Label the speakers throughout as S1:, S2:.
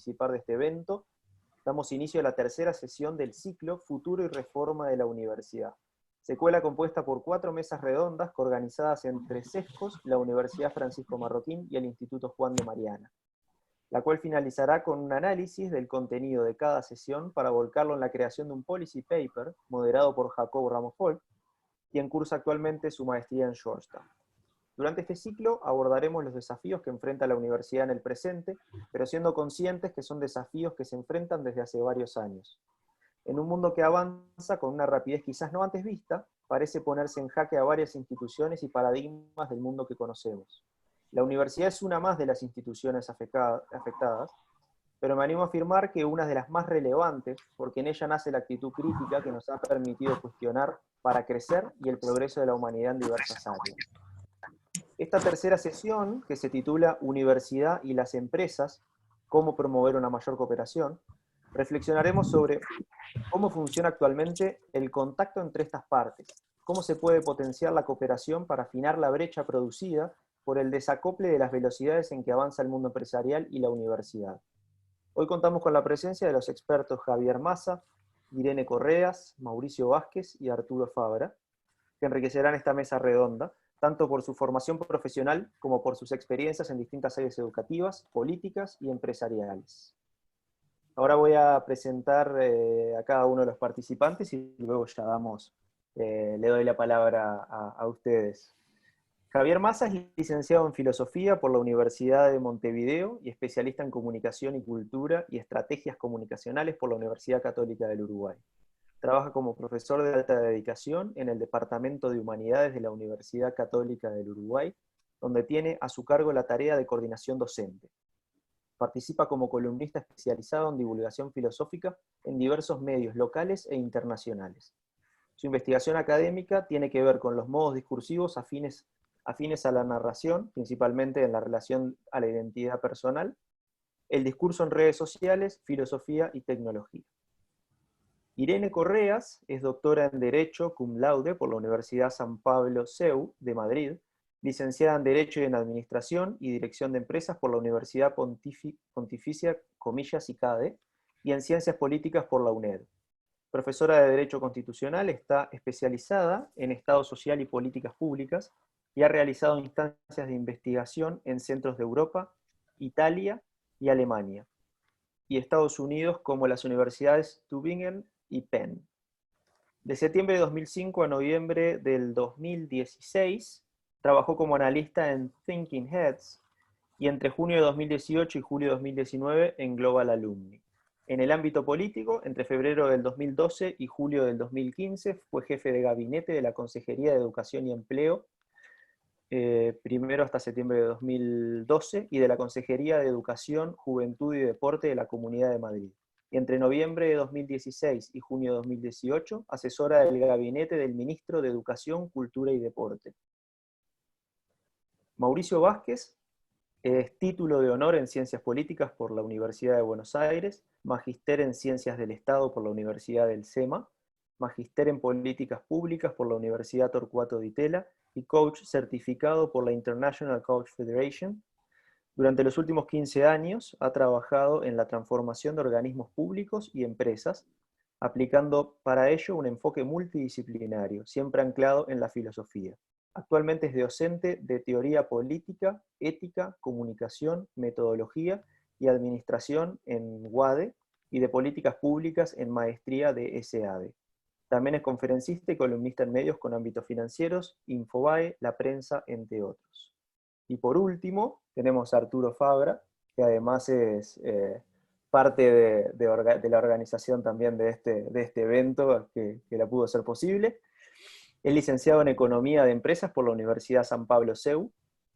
S1: participar de este evento. Damos inicio a la tercera sesión del ciclo Futuro y Reforma de la Universidad. Secuela compuesta por 4 mesas redondas coorganizadas entre SESCOS, la Universidad Francisco Marroquín y el Instituto Juan de Mariana, la cual finalizará con un análisis del contenido de cada sesión para volcarlo en la creación de un policy paper moderado por Jacobo Ramos Folk, quien cursa actualmente su maestría en Georgetown. Durante este ciclo abordaremos los desafíos que enfrenta la universidad en el presente, pero siendo conscientes que son desafíos que se enfrentan desde hace varios años. En un mundo que avanza con una rapidez quizás no antes vista, parece ponerse en jaque a varias instituciones y paradigmas del mundo que conocemos. La universidad es una más de las instituciones afectadas, pero me animo a afirmar que una de las más relevantes, porque en ella nace la actitud crítica que nos ha permitido cuestionar para crecer y el progreso de la humanidad en diversas áreas. Esta tercera sesión, que se titula Universidad y las empresas, cómo promover una mayor cooperación, reflexionaremos sobre cómo funciona actualmente el contacto entre estas partes, cómo se puede potenciar la cooperación para afinar la brecha producida por el desacople de las velocidades en que avanza el mundo empresarial y la universidad. Hoy contamos con la presencia de los expertos Javier Massa, Irene Correas, Mauricio Vázquez y Arturo Fabra, que enriquecerán esta mesa redonda, tanto por su formación profesional como por sus experiencias en distintas áreas educativas, políticas y empresariales. Ahora voy a presentar a cada uno de los participantes y luego ya le doy la palabra a ustedes. Javier Massa es licenciado en Filosofía por la Universidad de Montevideo y especialista en Comunicación y Cultura y Estrategias Comunicacionales por la Universidad Católica del Uruguay. Trabaja como profesor de alta dedicación en el Departamento de Humanidades de la Universidad Católica del Uruguay, donde tiene a su cargo la tarea de coordinación docente. Participa como columnista especializado en divulgación filosófica en diversos medios locales e internacionales. Su investigación académica tiene que ver con los modos discursivos afines a la narración, principalmente en la relación a la identidad personal, el discurso en redes sociales, filosofía y tecnología. Irene Correas es doctora en Derecho cum laude por la Universidad San Pablo CEU de Madrid, licenciada en Derecho y en Administración y Dirección de Empresas por la Universidad Pontificia Comillas ICADE y en Ciencias Políticas por la UNED. Profesora de Derecho Constitucional, está especializada en Estado Social y Políticas Públicas y ha realizado instancias de investigación en centros de Europa, Italia y Alemania, y Estados Unidos como las universidades Tübingen y Penn. De septiembre de 2005 a noviembre del 2016, trabajó como analista en Thinking Heads y entre junio de 2018 y julio de 2019 en Global Alumni. En el ámbito político, entre febrero del 2012 y julio del 2015, fue jefe de gabinete de la Consejería de Educación y Empleo, primero hasta septiembre de 2012, y de la Consejería de Educación, Juventud y Deporte de la Comunidad de Madrid. Y entre noviembre de 2016 y junio de 2018, asesora del gabinete del Ministro de Educación, Cultura y Deporte. Mauricio Vázquez es título de honor en Ciencias Políticas por la Universidad de Buenos Aires, magíster en Ciencias del Estado por la Universidad del SEMA, magíster en Políticas Públicas por la Universidad Torcuato Di Tella y coach certificado por la International Coach Federation. Durante los últimos 15 años ha trabajado en la transformación de organismos públicos y empresas, aplicando para ello un enfoque multidisciplinario, siempre anclado en la filosofía. Actualmente es docente de teoría política, ética, comunicación, metodología y administración en UADE y de políticas públicas en maestría de SADE. También es conferencista y columnista en medios con ámbitos financieros, Infobae, La Prensa, entre otros. Y por último, tenemos a Arturo Fabra, que además es parte de la organización también de este evento que la pudo hacer posible. Es licenciado en Economía de Empresas por la Universidad San Pablo CEU,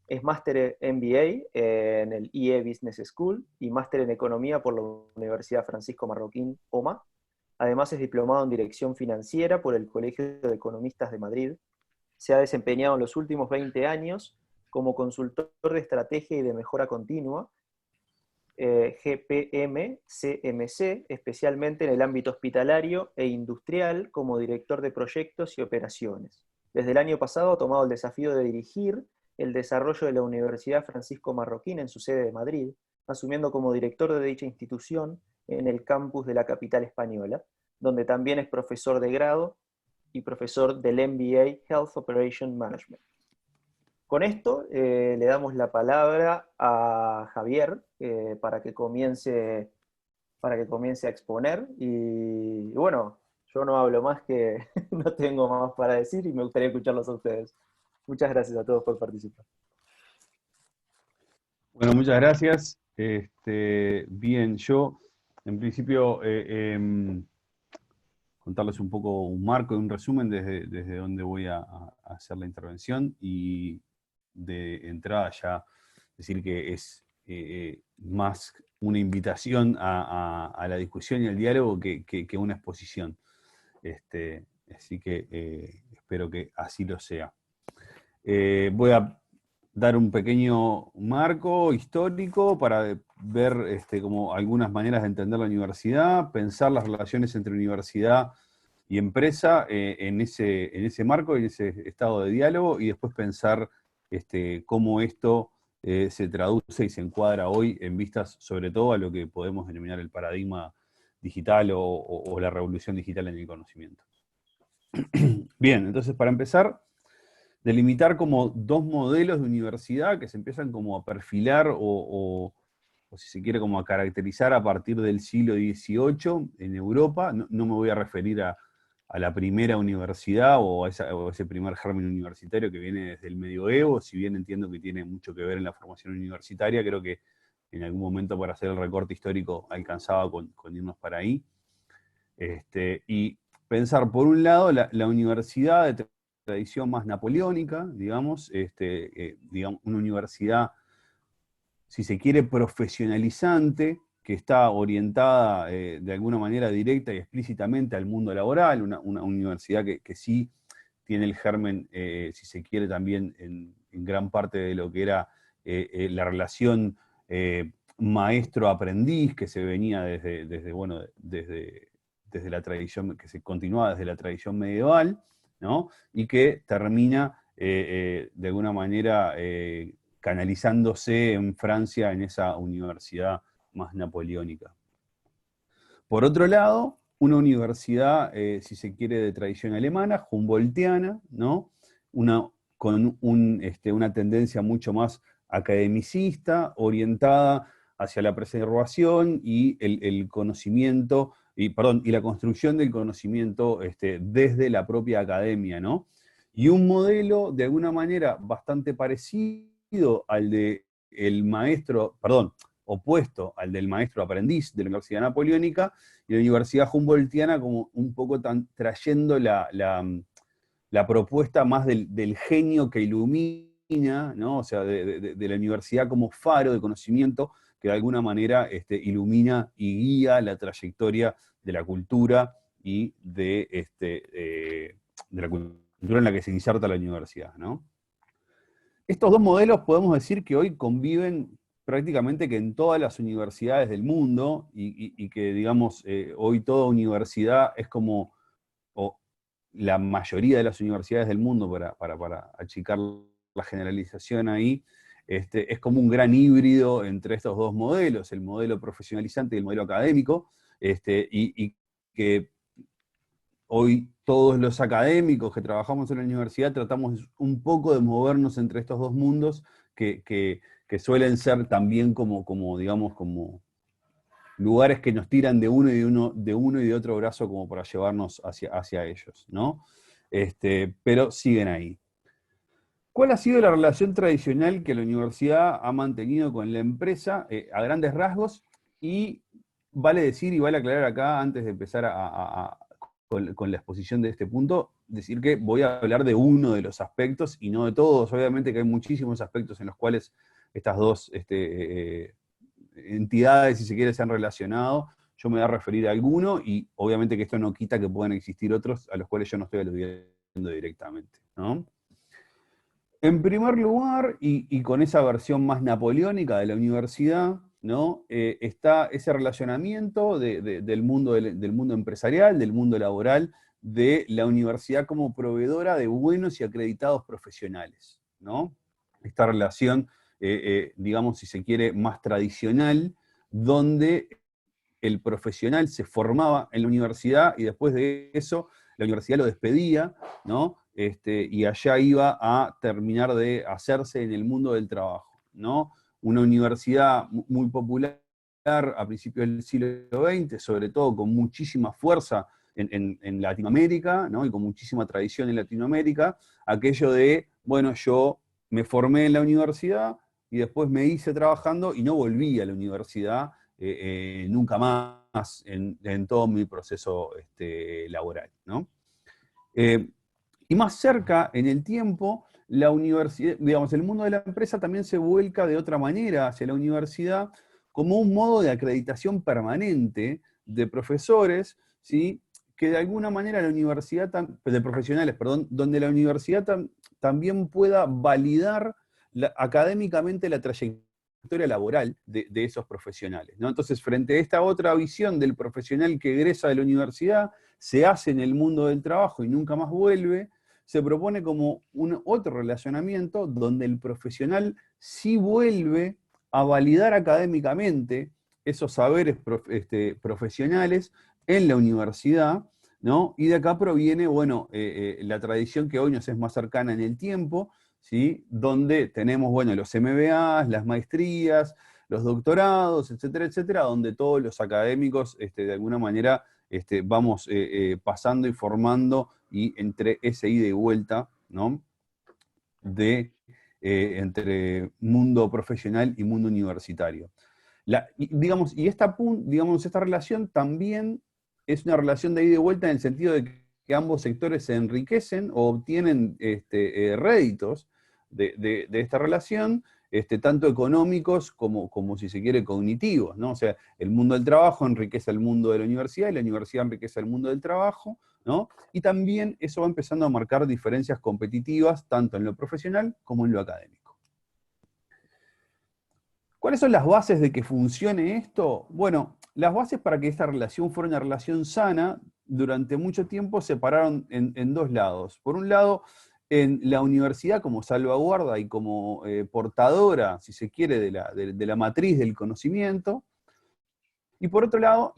S1: es máster MBA en el IE Business School y máster en Economía por la Universidad Francisco Marroquín, OMA. Además es diplomado en Dirección Financiera por el Colegio de Economistas de Madrid. Se ha desempeñado en los últimos 20 años como consultor de estrategia y de mejora continua, GPM-CMC, especialmente en el ámbito hospitalario e industrial como director de proyectos y operaciones. Desde el año pasado ha tomado el desafío de dirigir el desarrollo de la Universidad Francisco Marroquín en su sede de Madrid, asumiendo como director de dicha institución en el campus de la capital española, donde también es profesor de grado y profesor del MBA Health Operation Management. Con esto le damos la palabra a Javier para que comience a exponer. Y bueno, yo no hablo más, que no tengo más para decir y me gustaría escucharlos a ustedes. Muchas gracias a todos por participar.
S2: Bueno, muchas gracias. Bien, yo en principio contarles un poco un marco y un resumen desde donde voy a hacer la intervención, y de entrada ya decir que es más una invitación a la discusión y al diálogo que una exposición. Así que espero que así lo sea. Voy a dar un pequeño marco histórico para ver como algunas maneras de entender la universidad, pensar las relaciones entre universidad y empresa en ese marco, en ese estado de diálogo, y después pensar cómo esto se traduce y se encuadra hoy en vistas sobre todo a lo que podemos denominar el paradigma digital o la revolución digital en el conocimiento. Bien, entonces para empezar, delimitar como dos modelos de universidad que se empiezan como a perfilar o si se quiere como a caracterizar a partir del siglo XVIII en Europa. No me voy a referir a la primera universidad o a ese primer germen universitario que viene desde el medioevo, si bien entiendo que tiene mucho que ver en la formación universitaria. Creo que en algún momento, para hacer el recorte histórico, alcanzaba con irnos para ahí. Y pensar, por un lado, la universidad de tradición más napoleónica, digamos, una universidad, si se quiere, profesionalizante, que está orientada de alguna manera directa y explícitamente al mundo laboral, una universidad que sí tiene el germen, si se quiere, también en gran parte de lo que era la relación maestro-aprendiz, que se venía desde la tradición, que se continúa desde la tradición medieval, ¿no? Y que termina de alguna manera canalizándose en Francia en esa universidad más napoleónica. Por otro lado, una universidad, si se quiere, de tradición alemana, humboldtiana, ¿no? Con una tendencia mucho más academicista, orientada hacia la preservación y el conocimiento, y la construcción del conocimiento desde la propia academia, ¿no? Y un modelo, de alguna manera, bastante parecido al de el maestro, opuesto al del maestro aprendiz de la Universidad Napoleónica, y la Universidad Humboldtiana como un poco trayendo la propuesta más del genio que ilumina, ¿no? O sea, de la universidad como faro de conocimiento que de alguna manera ilumina y guía la trayectoria de la cultura y de la cultura en la que se inserta la universidad, ¿no? Estos dos modelos podemos decir que hoy conviven prácticamente que en todas las universidades del mundo, y que, digamos, hoy toda universidad es como, o la mayoría de las universidades del mundo, para achicar la generalización ahí, es como un gran híbrido entre estos dos modelos, el modelo profesionalizante y el modelo académico, y que hoy todos los académicos que trabajamos en la universidad tratamos un poco de movernos entre estos dos mundos que suelen ser también digamos, como lugares que nos tiran de uno y de otro brazo como para llevarnos hacia ellos, ¿no? Pero siguen ahí. ¿Cuál ha sido la relación tradicional que la universidad ha mantenido con la empresa a grandes rasgos? Y vale decir y vale aclarar acá, antes de empezar con la exposición de este punto, decir que voy a hablar de uno de los aspectos y no de todos. Obviamente que hay muchísimos aspectos en los cuales estas dos entidades, si se quiere, se han relacionado. Yo me voy a referir a alguno, y obviamente que esto no quita que puedan existir otros a los cuales yo no estoy aludiendo directamente, ¿no? En primer lugar, y con esa versión más napoleónica de la universidad, ¿no? Está ese relacionamiento del mundo empresarial, del mundo laboral, de la universidad como proveedora de buenos y acreditados profesionales, ¿no? Esta relación digamos, si se quiere, más tradicional, donde el profesional se formaba en la universidad y después de eso la universidad lo despedía, ¿no? Y allá iba a terminar de hacerse en el mundo del trabajo, ¿no? Una universidad muy popular a principios del siglo XX, sobre todo con muchísima fuerza en Latinoamérica, ¿no? Y con muchísima tradición en Latinoamérica, aquello de, bueno, yo me formé en la universidad y después me hice trabajando y no volví a la universidad nunca más en todo mi proceso laboral, ¿no? Y más cerca en el tiempo, la universidad, digamos, el mundo de la empresa también se vuelca de otra manera hacia la universidad como un modo de acreditación permanente de profesores, ¿sí? Que de alguna manera la universidad, de profesionales, perdón, donde la universidad también pueda validar académicamente la trayectoria laboral de esos profesionales, ¿no? Entonces, frente a esta otra visión del profesional que egresa de la universidad, se hace en el mundo del trabajo y nunca más vuelve, se propone como un otro relacionamiento donde el profesional sí vuelve a validar académicamente esos saberes profesionales en la universidad, ¿no? Y de acá proviene, bueno, la tradición que hoy nos es más cercana en el tiempo, ¿sí? Donde tenemos, bueno, los MBAs, las maestrías, los doctorados, etcétera, etcétera, donde todos los académicos, de alguna manera, vamos pasando y formando y entre ese ida y vuelta, ¿no? Entre mundo profesional y mundo universitario. Esta relación también es una relación de ida y vuelta en el sentido de que ambos sectores se enriquecen o obtienen réditos de esta relación, tanto económicos como, si se quiere, cognitivos, ¿no? O sea, el mundo del trabajo enriquece el mundo de la universidad y la universidad enriquece el mundo del trabajo, ¿no? Y también eso va empezando a marcar diferencias competitivas tanto en lo profesional como en lo académico. ¿Cuáles son las bases de que funcione esto? Bueno, las bases para que esta relación fuera una relación sana, durante mucho tiempo se pararon en dos lados. Por un lado, en la universidad como salvaguarda y como portadora, si se quiere, de la matriz del conocimiento, y por otro lado,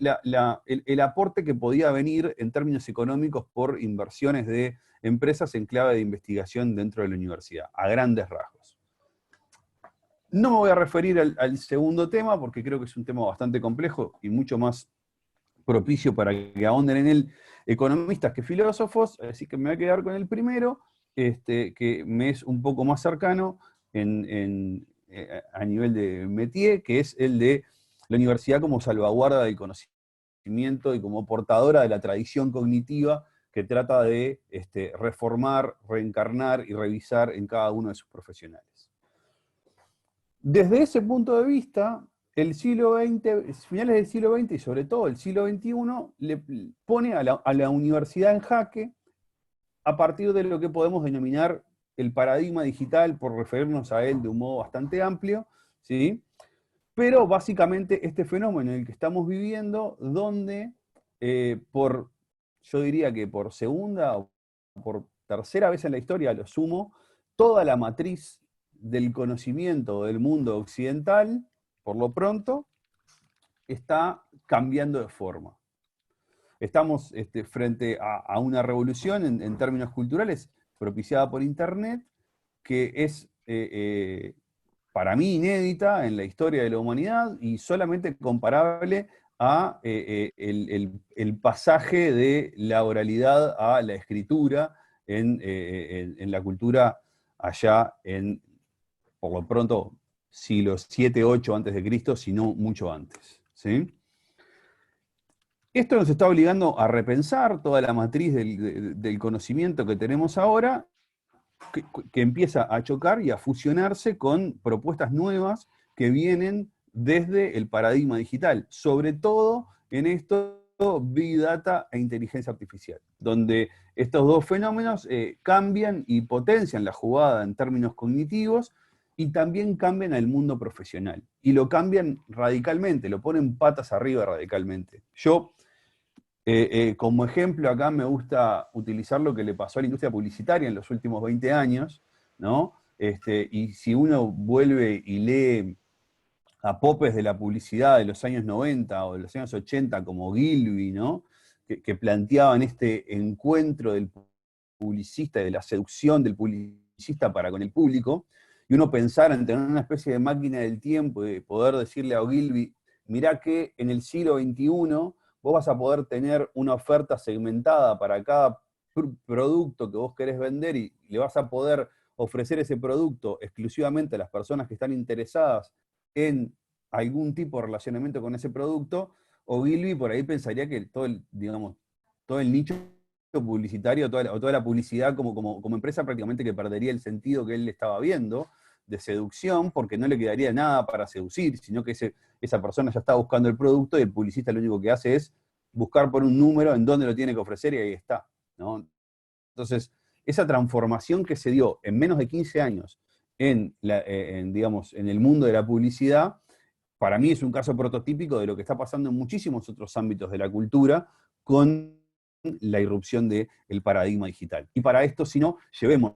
S2: el aporte que podía venir en términos económicos por inversiones de empresas en clave de investigación dentro de la universidad, a grandes rasgos. No me voy a referir al segundo tema, porque creo que es un tema bastante complejo y mucho más propicio para que ahonden en él economistas que filósofos, así que me voy a quedar con el primero, que me es un poco más cercano a nivel de métier, que es el de la universidad como salvaguarda del conocimiento y como portadora de la tradición cognitiva que trata de reformar, reencarnar y revisar en cada uno de sus profesionales. Desde ese punto de vista, el siglo XX, finales del siglo XX y sobre todo el siglo XXI, le pone a la universidad en jaque a partir de lo que podemos denominar el paradigma digital, por referirnos a él de un modo bastante amplio, ¿sí? Pero básicamente este fenómeno en el que estamos viviendo, donde yo diría que por segunda o por tercera vez en la historia, a lo sumo, toda la matriz del conocimiento del mundo occidental, por lo pronto, está cambiando de forma. Estamos frente a una revolución en términos culturales propiciada por Internet, que es para mí inédita en la historia de la humanidad y solamente comparable a el pasaje de la oralidad a la escritura en la cultura allá por lo pronto, siglos 7, 8 antes de Cristo, sino mucho antes, ¿sí? Esto nos está obligando a repensar toda la matriz del conocimiento que tenemos ahora, que empieza a chocar y a fusionarse con propuestas nuevas que vienen desde el paradigma digital, sobre todo en esto Big Data e inteligencia artificial, donde estos dos fenómenos cambian y potencian la jugada en términos cognitivos y también cambian al mundo profesional. Y lo cambian radicalmente, lo ponen patas arriba radicalmente. Yo, como ejemplo, acá me gusta utilizar lo que le pasó a la industria publicitaria en los últimos 20 años, ¿no? y si uno vuelve y lee a popes de la publicidad de los años 90 o de los años 80, como Gilby, ¿no? Que planteaban este encuentro del publicista y de la seducción del publicista para con el público, y uno pensara en tener una especie de máquina del tiempo y de poder decirle a Ogilvy, mirá que en el siglo XXI vos vas a poder tener una oferta segmentada para cada producto que vos querés vender y le vas a poder ofrecer ese producto exclusivamente a las personas que están interesadas en algún tipo de relacionamiento con ese producto, Ogilvy por ahí pensaría que digamos, todo el nicho publicitario, toda la publicidad como empresa prácticamente que perdería el sentido que él estaba viendo de seducción, porque no le quedaría nada para seducir, sino que esa persona ya está buscando el producto y el publicista lo único que hace es buscar por un número en dónde lo tiene que ofrecer y ahí está, ¿no? Entonces, esa transformación que se dio en menos de 15 años digamos, en el mundo de la publicidad, para mí es un caso prototípico de lo que está pasando en muchísimos otros ámbitos de la cultura con la irrupción del paradigma digital. Y para esto, si no, llevemos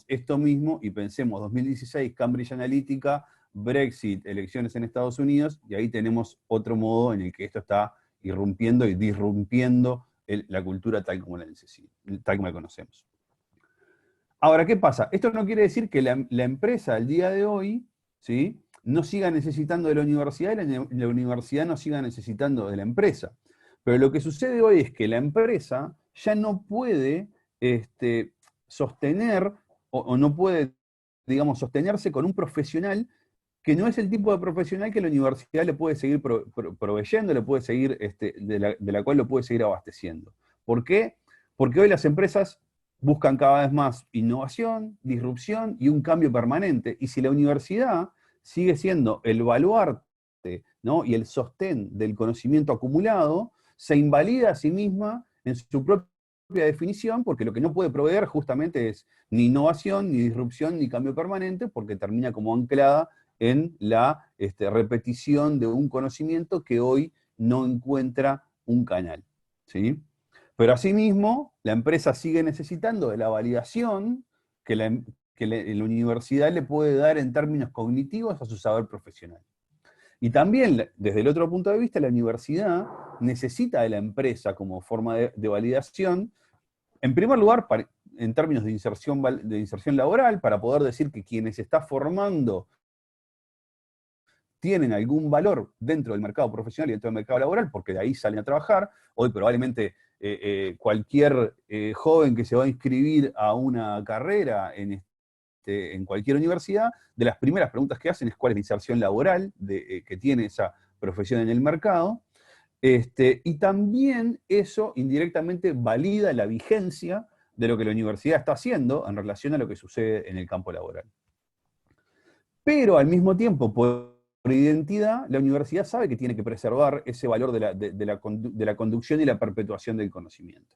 S2: esto mismo y pensemos 2016, Cambridge Analytica, Brexit, elecciones en Estados Unidos, y ahí tenemos otro modo en el que esto está irrumpiendo y disrumpiendo la cultura tal como tal como la conocemos. Ahora, ¿qué pasa? Esto no quiere decir que la empresa al día de hoy, ¿sí?, no siga necesitando de la universidad y la universidad no siga necesitando de la empresa. Pero lo que sucede hoy es que la empresa ya no puede sostener o no puede, digamos, sostenerse con un profesional que no es el tipo de profesional que la universidad le puede seguir proveyendo, le puede seguir, de la cual lo puede seguir abasteciendo. ¿Por qué? Porque hoy las empresas buscan cada vez más innovación, disrupción y un cambio permanente. Y si la universidad sigue siendo el baluarte, ¿no?, y el sostén del conocimiento acumulado, se invalida a sí misma en su propia definición, porque lo que no puede proveer justamente es ni innovación, ni disrupción, ni cambio permanente, porque termina como anclada en la repetición de un conocimiento que hoy no encuentra un canal, ¿sí? Pero asimismo, la empresa sigue necesitando de la validación que la universidad le puede dar en términos cognitivos a su saber profesional. Y también, desde el otro punto de vista, la universidad necesita de la empresa como forma de validación, en primer lugar, en términos de inserción laboral, para poder decir que quienes está formando tienen algún valor dentro del mercado profesional y dentro del mercado laboral, porque de ahí salen a trabajar. Hoy probablemente cualquier joven que se va a inscribir a una carrera en cualquier universidad, de las primeras preguntas que hacen es cuál es la inserción laboral que tiene esa profesión en el mercado. Y también eso indirectamente valida la vigencia de lo que la universidad está haciendo en relación a lo que sucede en el campo laboral. Pero al mismo tiempo, por identidad, la universidad sabe que tiene que preservar ese valor de la conducción y la perpetuación del conocimiento.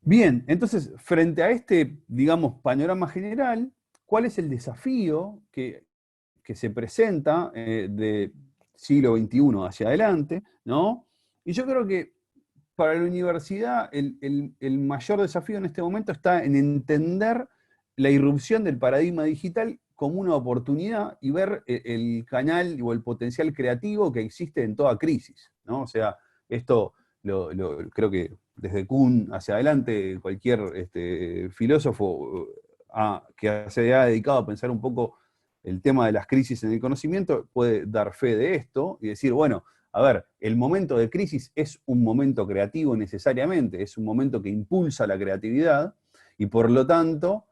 S2: Bien, entonces, frente a este, digamos, panorama general, ¿cuál es el desafío que se presenta de siglo XXI hacia adelante, ¿no? Y yo creo que para la universidad el mayor desafío en este momento está en entender la irrupción del paradigma digital como una oportunidad y ver el canal o el potencial creativo que existe en toda crisis, ¿no? O sea, esto creo que desde Kuhn hacia adelante, cualquier filósofo que se ha dedicado a pensar un poco el tema de las crisis en el conocimiento puede dar fe de esto y decir, bueno, a ver, el momento de crisis es un momento creativo necesariamente, es un momento que impulsa la creatividad y por lo tanto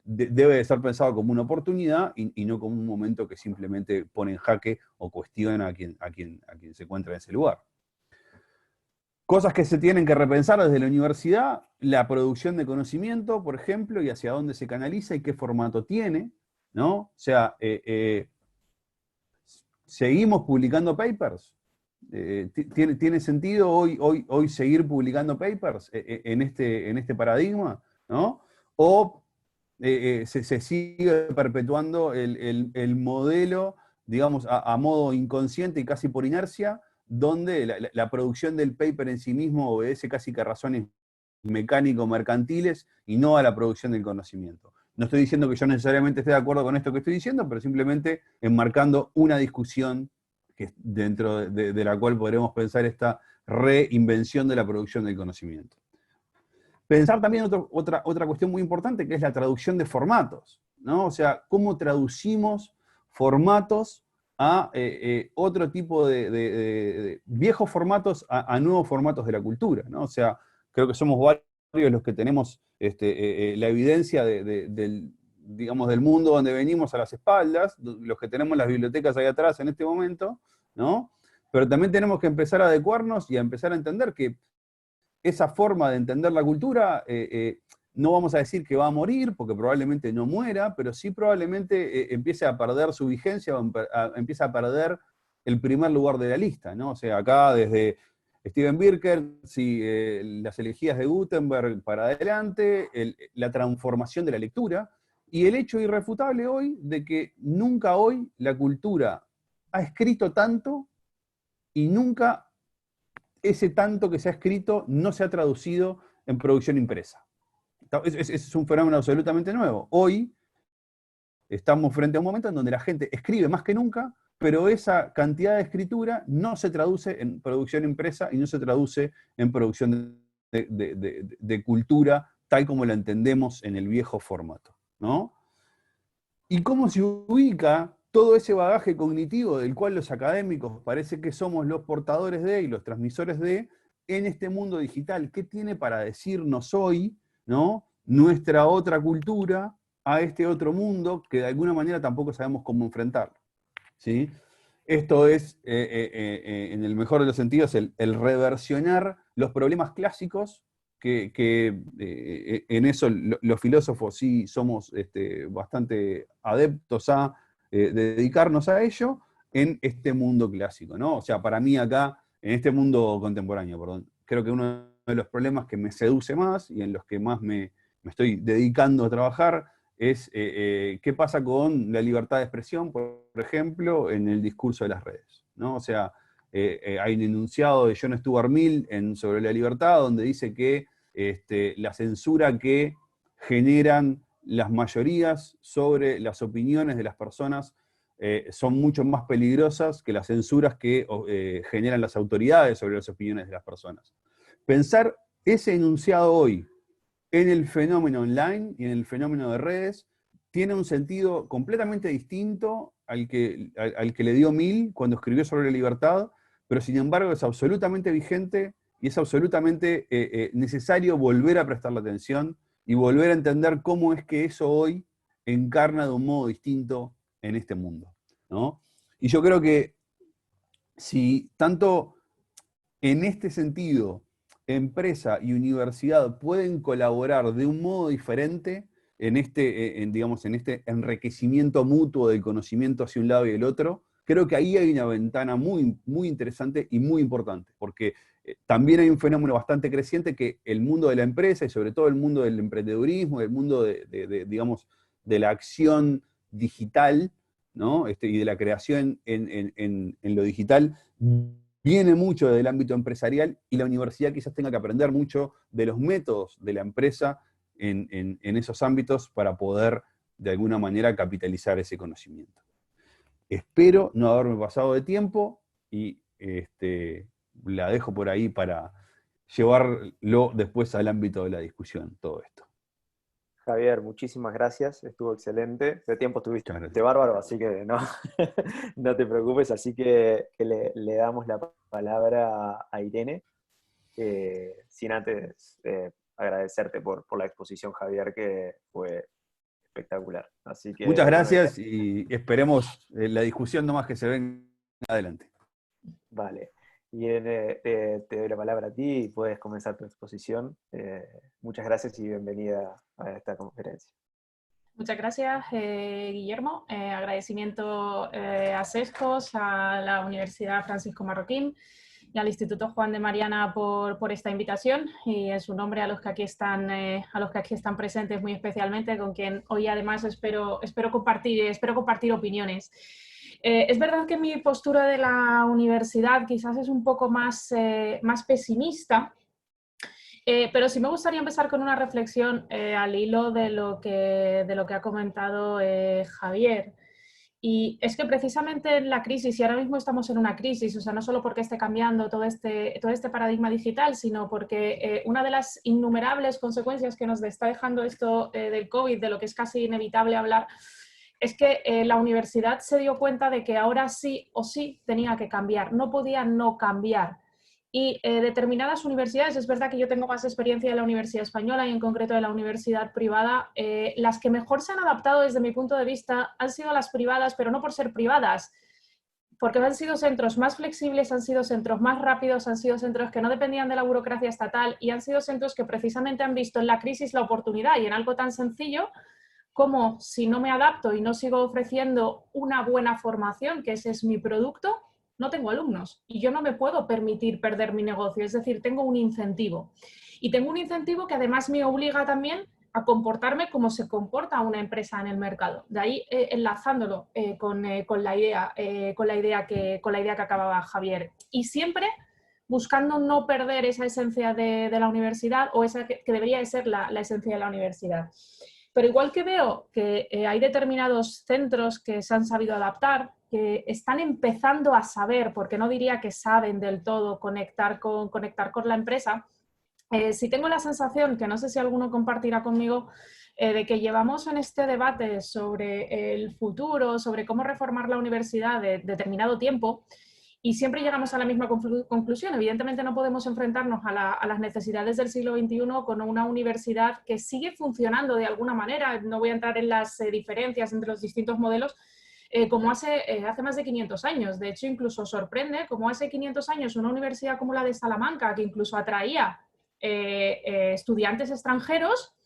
S2: debe de ser pensado como una oportunidad y no como un momento que simplemente pone en jaque o cuestiona a quien se encuentra en ese lugar. Cosas que se tienen que repensar desde la universidad, la producción de conocimiento, por ejemplo, y hacia dónde se canaliza y qué formato tiene, ¿no? O sea, ¿seguimos publicando papers? ¿Tiene sentido hoy seguir publicando papers en este paradigma? ¿No? ¿O se sigue perpetuando el modelo, digamos, a modo inconsciente y casi por inercia, donde la producción del paper en sí mismo obedece casi que a razones mecánico-mercantiles y no a la producción del conocimiento? No estoy diciendo que yo necesariamente esté de acuerdo con esto que estoy diciendo, pero simplemente enmarcando una discusión que dentro de la cual podremos pensar esta reinvención de la producción del conocimiento. Pensar también otra cuestión muy importante, que es la traducción de formatos, ¿no? O sea, cómo traducimos formatos a otro tipo de viejos formatos a nuevos formatos de la cultura, ¿no? O sea, creo que somos varios los que tenemos la evidencia digamos, del mundo donde venimos a las espaldas, los que tenemos las bibliotecas ahí atrás en este momento, ¿no? Pero también tenemos que empezar a adecuarnos y a empezar a entender que esa forma de entender la cultura, no vamos a decir que va a morir, porque probablemente no muera, pero sí probablemente empiece a perder su vigencia, o empiece a perder el primer lugar de la lista, ¿no? O sea, acá desde Steven Birker, las elegías de Gutenberg para adelante, la transformación de la lectura, y el hecho irrefutable hoy de que nunca hoy la cultura ha escrito tanto y nunca ese tanto que se ha escrito no se ha traducido en producción impresa. Es un fenómeno absolutamente nuevo. Hoy estamos frente a un momento en donde la gente escribe más que nunca, pero esa cantidad de escritura no se traduce en producción impresa y no se traduce en producción de cultura tal como la entendemos en el viejo formato, ¿no? ¿Y cómo se ubica todo ese bagaje cognitivo del cual los académicos parece que somos los portadores de y los transmisores de en este mundo digital? ¿Qué tiene para decirnos hoy, ¿no?, nuestra otra cultura a este otro mundo que de alguna manera tampoco sabemos cómo enfrentarlo? ¿Sí? Esto es, en el mejor de los sentidos, el reversionar los problemas clásicos que en eso los filósofos sí somos bastante adeptos a dedicarnos a ello en este mundo clásico, ¿no? O sea, para mí acá, en este mundo contemporáneo, perdón, creo que uno de los problemas que me seduce más y en los que más me estoy dedicando a trabajar es qué pasa con la libertad de expresión, por ejemplo, en el discurso de las redes, ¿no? O sea, hay un enunciado de John Stuart Mill sobre la libertad, donde dice que la censura que generan las mayorías sobre las opiniones de las personas son mucho más peligrosas que las censuras que generan las autoridades sobre las opiniones de las personas. Pensar ese enunciado hoy en el fenómeno online y en el fenómeno de redes tiene un sentido completamente distinto al que le dio Mill cuando escribió sobre la libertad, pero sin embargo es absolutamente vigente y es absolutamente necesario volver a prestarle atención y volver a entender cómo es que eso hoy encarna de un modo distinto en este mundo, ¿no? Y yo creo que si tanto en este sentido empresa y universidad pueden colaborar de un modo diferente digamos, en este enriquecimiento mutuo del conocimiento hacia un lado y el otro, creo que ahí hay una ventana muy, muy interesante y muy importante, porque también hay un fenómeno bastante creciente que el mundo de la empresa y sobre todo el mundo del emprendedurismo, el mundo digamos, de la acción digital, ¿no? Y de la creación en lo digital, viene mucho del ámbito empresarial y la universidad quizás tenga que aprender mucho de los métodos de la empresa en esos ámbitos para poder de alguna manera capitalizar ese conocimiento. Espero no haberme pasado de tiempo y la dejo por ahí para llevarlo después al ámbito de la discusión, todo esto.
S1: Javier, muchísimas gracias, estuvo excelente. De tiempo estuviste bárbaro, así que no, no te preocupes. Así que le damos la palabra a Irene, sin antes agradecerte por la exposición, Javier, que fue espectacular. Así que,
S2: muchas gracias
S1: bueno,
S2: y esperemos la discusión nomás que se venga adelante.
S1: vale. Irene, te doy la palabra a ti y puedes comenzar tu exposición. Muchas gracias y bienvenida a esta conferencia.
S3: Muchas gracias, Guillermo. Agradecimiento a SESCOS, a la Universidad Francisco Marroquín y al Instituto Juan de Mariana por esta invitación, y en su nombre a los que aquí están presentes muy especialmente, con quien hoy además espero compartir opiniones. Es verdad que mi postura de la universidad quizás es un poco más pesimista, Pero sí me gustaría empezar con una reflexión al hilo de lo que ha comentado Javier. Y es que precisamente en la crisis, y ahora mismo estamos en una crisis, o sea, no solo porque esté cambiando todo este paradigma digital, sino porque una de las innumerables consecuencias que nos está dejando esto del COVID, de lo que es casi inevitable hablar, es que la universidad se dio cuenta de que ahora sí o sí tenía que cambiar, no podía no cambiar. Y determinadas universidades, es verdad que yo tengo más experiencia de la Universidad Española y en concreto de la universidad privada, las que mejor se han adaptado desde mi punto de vista han sido las privadas, pero no por ser privadas, porque han sido centros más flexibles, han sido centros más rápidos, han sido centros que no dependían de la burocracia estatal y han sido centros que precisamente han visto en la crisis la oportunidad y en algo tan sencillo como si no me adapto y no sigo ofreciendo una buena formación, que ese es mi producto, no tengo alumnos y yo no me puedo permitir perder mi negocio, es decir, tengo un incentivo. Y tengo un incentivo que además me obliga también a comportarme como se comporta una empresa en el mercado. De ahí enlazándolo con la idea que acababa Javier. Y siempre buscando no perder esa esencia de la universidad o esa que debería de ser la esencia de la universidad. Pero igual que veo que hay determinados centros que se han sabido adaptar, que están empezando a saber, porque no diría que saben del todo conectar con la empresa, sí tengo la sensación, que no sé si alguno compartirá conmigo, de que llevamos en este debate sobre el futuro, sobre cómo reformar la universidad de determinado tiempo, y siempre llegamos a la misma conclusión. Evidentemente no podemos enfrentarnos a las necesidades del siglo XXI con una universidad que sigue funcionando de alguna manera. No voy a entrar en las diferencias entre los distintos modelos, como hace más de 500 años. De hecho, incluso sorprende como hace 500 años una universidad como la de Salamanca, que incluso atraía estudiantes extranjeros,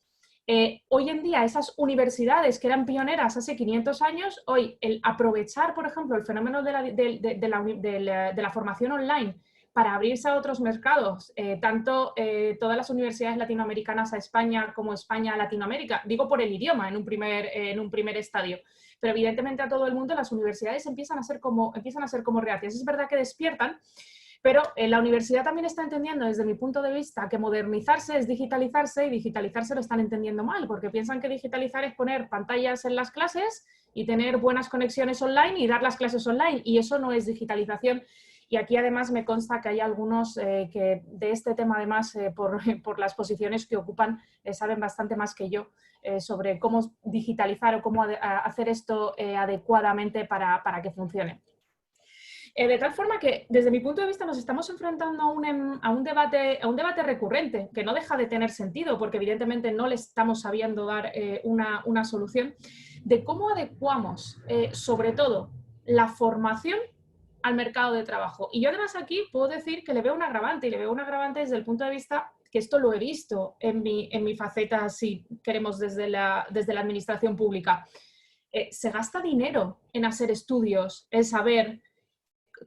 S3: hoy en día esas universidades que eran pioneras hace 500 años, hoy el aprovechar, por ejemplo, el fenómeno de la formación online para abrirse a otros mercados, tanto todas las universidades latinoamericanas a España como España a Latinoamérica, digo por el idioma en un primer estadio, pero evidentemente a todo el mundo las universidades empiezan a ser como reacias. Es verdad que despiertan, pero la universidad también está entendiendo, desde mi punto de vista, que modernizarse es digitalizarse, y digitalizarse lo están entendiendo mal, porque piensan que digitalizar es poner pantallas en las clases y tener buenas conexiones online y dar las clases online, y eso no es digitalización. Y aquí además me consta que hay algunos que de este tema, además, por las posiciones que ocupan, saben bastante más que yo sobre cómo digitalizar o cómo hacer esto adecuadamente para que funcione. De tal forma que, desde mi punto de vista, nos estamos enfrentando a un debate recurrente, que no deja de tener sentido, porque evidentemente no le estamos sabiendo dar una solución, de cómo adecuamos, sobre todo, la formación al mercado de trabajo. Y yo además aquí puedo decir que le veo un agravante, y le veo un agravante desde el punto de vista que esto lo he visto en mi faceta, si queremos, desde la administración pública. Se gasta dinero en hacer estudios, en saber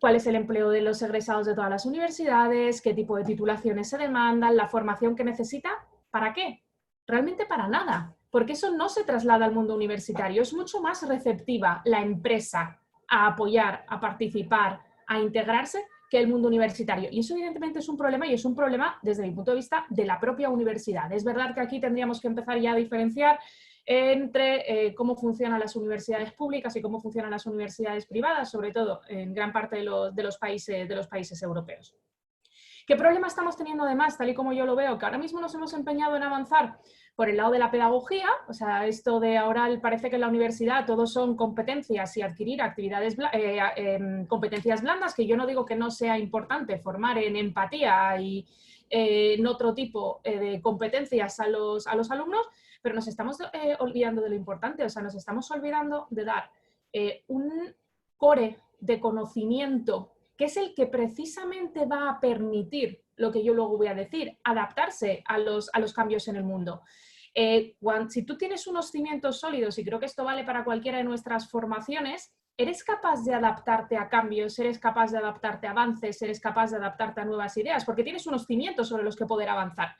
S3: cuál es el empleo de los egresados de todas las universidades, qué tipo de titulaciones se demandan, la formación que necesita. ¿Para qué? Realmente para nada, porque eso no se traslada al mundo universitario. Es mucho más receptiva la empresa a apoyar, a participar, a integrarse que el mundo universitario. Y eso evidentemente es un problema, y es un problema desde mi punto de vista de la propia universidad. Es verdad que aquí tendríamos que empezar ya a diferenciar entre cómo funcionan las universidades públicas y cómo funcionan las universidades privadas, sobre todo en gran parte de los países europeos. ¿Qué problema estamos teniendo además, tal y como yo lo veo? Que ahora mismo nos hemos empeñado en avanzar por el lado de la pedagogía, o sea, esto de ahora parece que en la universidad todos son competencias y adquirir competencias blandas, que yo no digo que no sea importante formar en empatía y en otro tipo de competencias a los alumnos, pero nos estamos olvidando de lo importante, o sea, nos estamos olvidando de dar un core de conocimiento que es el que precisamente va a permitir lo que yo luego voy a decir, adaptarse a los cambios en el mundo. Si tú tienes unos cimientos sólidos, y creo que esto vale para cualquiera de nuestras formaciones, eres capaz de adaptarte a cambios, eres capaz de adaptarte a avances, eres capaz de adaptarte a nuevas ideas, porque tienes unos cimientos sobre los que poder avanzar.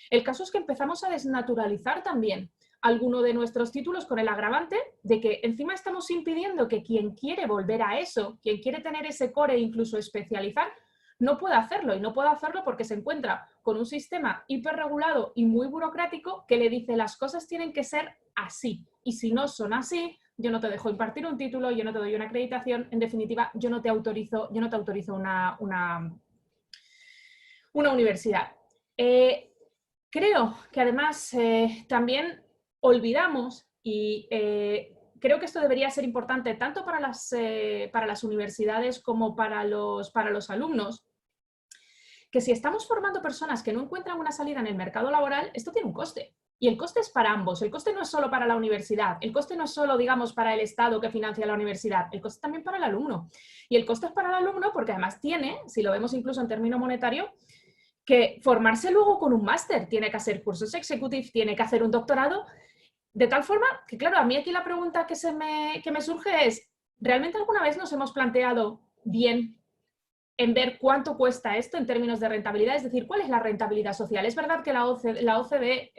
S3: El caso es que empezamos a desnaturalizar también alguno de nuestros títulos con el agravante de que encima estamos impidiendo que quien quiere volver a eso, quien quiere tener ese core e incluso especializar, no puede hacerlo, y no puede hacerlo porque se encuentra con un sistema hiperregulado y muy burocrático que le dice las cosas tienen que ser así, y si no son así, yo no te dejo impartir un título, yo no te doy una acreditación, en definitiva, yo no te autorizo una universidad. Creo que además también olvidamos, y creo que esto debería ser importante tanto para las universidades como para los alumnos, que si estamos formando personas que no encuentran una salida en el mercado laboral, esto tiene un coste. Y el coste es para ambos. El coste no es solo para la universidad. El coste no es solo, digamos, para el Estado que financia la universidad. El coste también para el alumno. Y el coste es para el alumno porque además tiene, si lo vemos incluso en término monetario, que formarse luego con un máster. Tiene que hacer cursos executive, tiene que hacer un doctorado. De tal forma que, claro, a mí aquí la pregunta que me surge es, ¿realmente alguna vez nos hemos planteado bien en ver cuánto cuesta esto en términos de rentabilidad? Es decir, ¿cuál es la rentabilidad social? Es verdad que la OCDE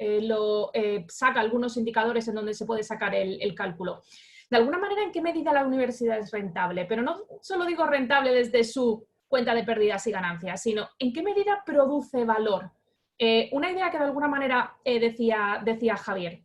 S3: saca algunos indicadores en donde se puede sacar el cálculo. De alguna manera, ¿en qué medida la universidad es rentable? Pero no solo digo rentable desde su cuenta de pérdidas y ganancias, sino ¿en qué medida produce valor? Una idea que de alguna manera decía Javier.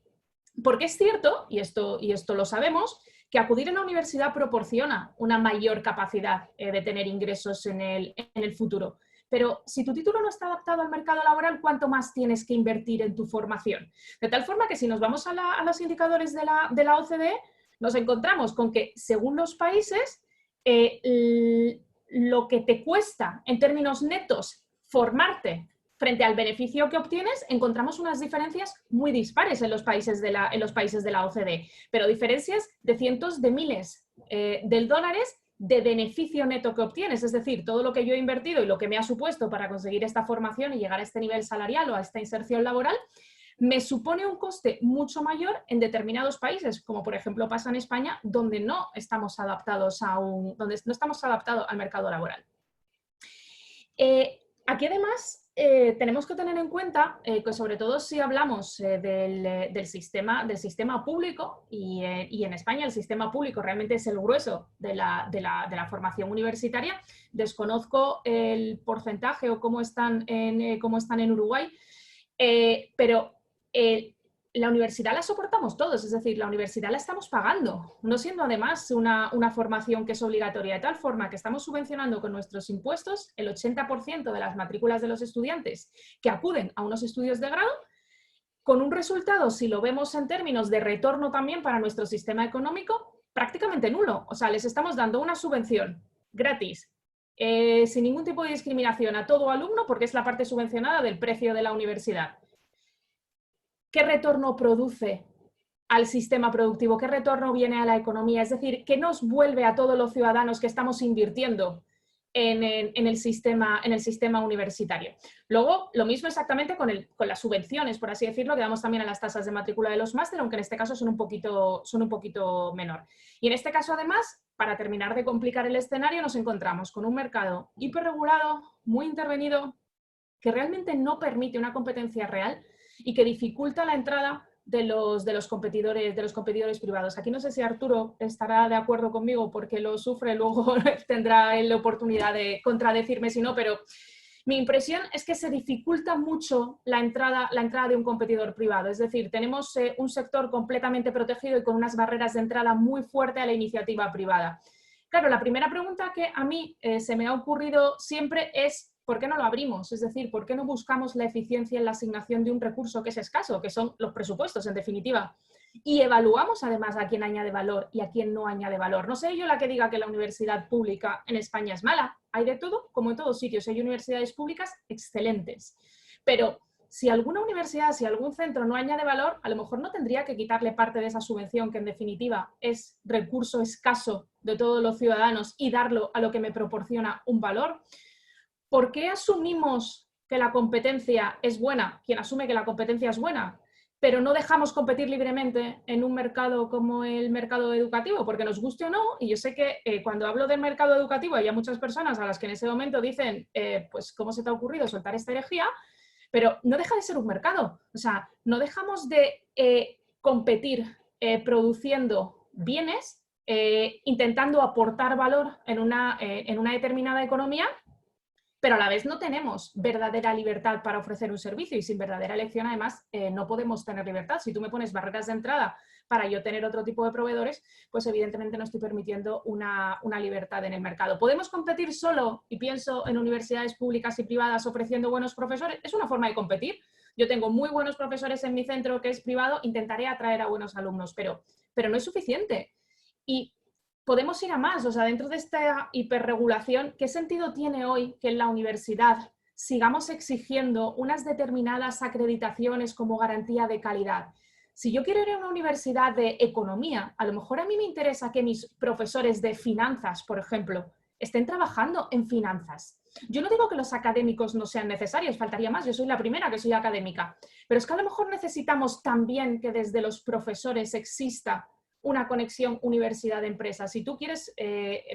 S3: Porque es cierto, y esto lo sabemos, que acudir a la universidad proporciona una mayor capacidad de tener ingresos en el futuro. Pero si tu título no está adaptado al mercado laboral, ¿cuánto más tienes que invertir en tu formación? De tal forma que si nos vamos a los indicadores de la OCDE, nos encontramos con que, según los países, lo que te cuesta en términos netos formarte frente al beneficio que obtienes, encontramos unas diferencias muy dispares en los países de la OCDE, pero diferencias de cientos de miles de dólares de beneficio neto que obtienes. Es decir, todo lo que yo he invertido y lo que me ha supuesto para conseguir esta formación y llegar a este nivel salarial o a esta inserción laboral, me supone un coste mucho mayor en determinados países, como por ejemplo pasa en España, donde no estamos adaptados al mercado laboral. Aquí además tenemos que tener en cuenta que, sobre todo si hablamos del sistema público, y en España el sistema público realmente es el grueso de la formación universitaria. Desconozco el porcentaje o cómo están en Uruguay, pero la universidad la soportamos todos, es decir, la universidad la estamos pagando, no siendo además una formación que es obligatoria, de tal forma que estamos subvencionando con nuestros impuestos el 80% de las matrículas de los estudiantes que acuden a unos estudios de grado, con un resultado, si lo vemos en términos de retorno también para nuestro sistema económico, prácticamente nulo. O sea, les estamos dando una subvención gratis, sin ningún tipo de discriminación a todo alumno, porque es la parte subvencionada del precio de la universidad. ¿Qué retorno produce al sistema productivo? ¿Qué retorno viene a la economía? Es decir, ¿qué nos vuelve a todos los ciudadanos que estamos invirtiendo en el sistema universitario? Luego, lo mismo exactamente con las subvenciones, por así decirlo, que damos también a las tasas de matrícula de los máster, aunque en este caso son un poquito menor. Y en este caso, además, para terminar de complicar el escenario, nos encontramos con un mercado hiperregulado, muy intervenido, que realmente no permite una competencia real y que dificulta la entrada de los competidores privados. Aquí no sé si Arturo estará de acuerdo conmigo porque lo sufre, luego tendrá la oportunidad de contradecirme si no, pero mi impresión es que se dificulta mucho la entrada de un competidor privado. Es decir, tenemos un sector completamente protegido y con unas barreras de entrada muy fuertes a la iniciativa privada. Claro, la primera pregunta que a mí se me ha ocurrido siempre es ¿por qué no lo abrimos? Es decir, ¿por qué no buscamos la eficiencia en la asignación de un recurso que es escaso, que son los presupuestos, en definitiva? Y evaluamos además a quién añade valor y a quién no añade valor. No soy yo la que diga que la universidad pública en España es mala. Hay de todo, como en todos sitios. Hay universidades públicas excelentes. Pero si alguna universidad, si algún centro no añade valor, a lo mejor no tendría que quitarle parte de esa subvención, que en definitiva es recurso escaso de todos los ciudadanos, y darlo a lo que me proporciona un valor. ¿Por qué asumimos que la competencia es buena? Quien asume que la competencia es buena, pero no dejamos competir libremente en un mercado como el mercado educativo, porque nos guste o no, y yo sé que cuando hablo del mercado educativo hay muchas personas a las que en ese momento dicen, pues ¿cómo se te ha ocurrido soltar esta herejía? Pero no deja de ser un mercado, o sea, no dejamos de competir produciendo bienes, intentando aportar valor en una determinada economía, pero a la vez no tenemos verdadera libertad para ofrecer un servicio, y sin verdadera elección además no podemos tener libertad. Si tú me pones barreras de entrada para yo tener otro tipo de proveedores, pues evidentemente no estoy permitiendo una libertad en el mercado. ¿Podemos competir solo, y pienso en universidades públicas y privadas ofreciendo buenos profesores? Es una forma de competir. Yo tengo muy buenos profesores en mi centro que es privado, intentaré atraer a buenos alumnos, pero no es suficiente. Y podemos ir a más, o sea, dentro de esta hiperregulación, ¿qué sentido tiene hoy que en la universidad sigamos exigiendo unas determinadas acreditaciones como garantía de calidad? Si yo quiero ir a una universidad de economía, a lo mejor a mí me interesa que mis profesores de finanzas, por ejemplo, estén trabajando en finanzas. Yo no digo que los académicos no sean necesarios, faltaría más, yo soy la primera que soy académica, pero es que a lo mejor necesitamos también que desde los profesores exista una conexión universidad-empresa. Si tú quieres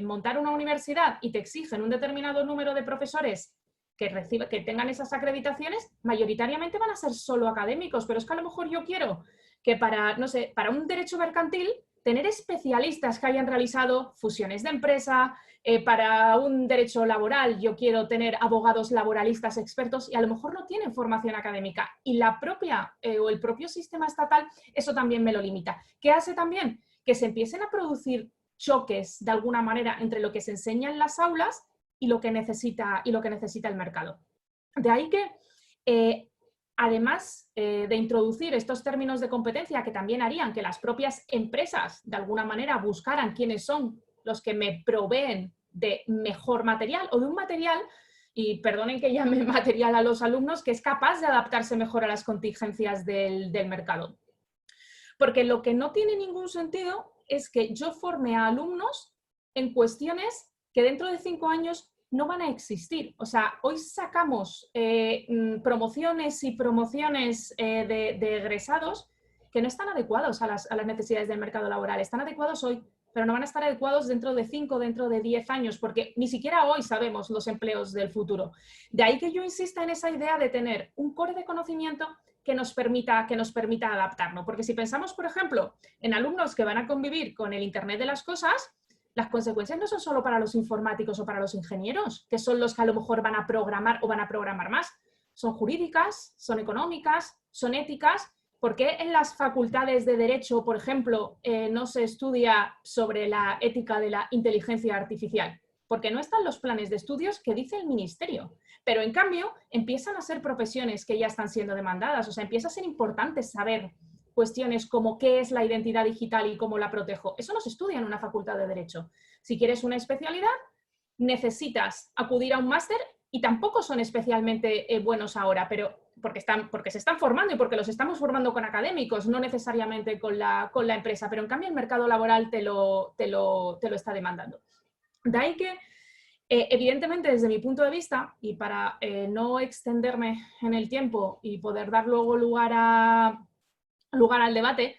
S3: montar una universidad y te exigen un determinado número de profesores que tengan esas acreditaciones, mayoritariamente van a ser solo académicos, pero es que a lo mejor yo quiero que para, no sé, para un derecho mercantil, tener especialistas que hayan realizado fusiones de empresa, para un derecho laboral yo quiero tener abogados laboralistas expertos y a lo mejor no tienen formación académica y la propia o el propio sistema estatal eso también me lo limita. ¿Qué hace también? Que se empiecen a producir choques de alguna manera entre lo que se enseña en las aulas y lo que necesita el mercado. De ahí que además de introducir estos términos de competencia que también harían que las propias empresas de alguna manera buscaran quiénes son los que me proveen de mejor material o de un material, y perdonen que llame material a los alumnos, que es capaz de adaptarse mejor a las contingencias del mercado. Porque lo que no tiene ningún sentido es que yo forme a alumnos en cuestiones que dentro de 5 años no van a existir. O sea, hoy sacamos promociones y promociones de egresados que no están adecuados a las necesidades del mercado laboral. Están adecuados hoy, pero no van a estar adecuados dentro de 5, dentro de 10 años, porque ni siquiera hoy sabemos los empleos del futuro. De ahí que yo insista en esa idea de tener un core de conocimiento que nos permita adaptarnos. Porque si pensamos, por ejemplo, en alumnos que van a convivir con el Internet de las cosas, las consecuencias no son solo para los informáticos o para los ingenieros, que son los que a lo mejor van a programar o van a programar más. Son jurídicas, son económicas, son éticas. ¿Por qué en las facultades de Derecho, por ejemplo, no se estudia sobre la ética de la inteligencia artificial? Porque no están los planes de estudios que dice el Ministerio. Pero en cambio empiezan a ser profesiones que ya están siendo demandadas. O sea, empieza a ser importante saber cuestiones como qué es la identidad digital y cómo la protejo. Eso no se estudia en una facultad de Derecho. Si quieres una especialidad, necesitas acudir a un máster y tampoco son especialmente buenos ahora, pero porque se están formando y porque los estamos formando con académicos, no necesariamente con la empresa, pero en cambio el mercado laboral te lo está demandando. De ahí que, evidentemente, desde mi punto de vista, y para no extenderme en el tiempo y poder dar luego lugar al debate,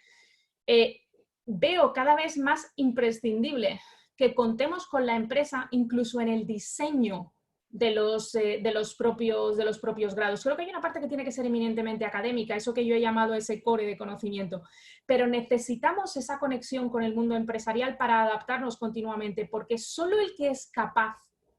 S3: veo cada vez más imprescindible que contemos con la empresa incluso en el diseño de los propios grados. Creo que hay una parte que tiene que ser eminentemente académica, eso que yo he llamado ese core de conocimiento, pero necesitamos esa conexión con el mundo empresarial para adaptarnos continuamente, porque solo el que es capaz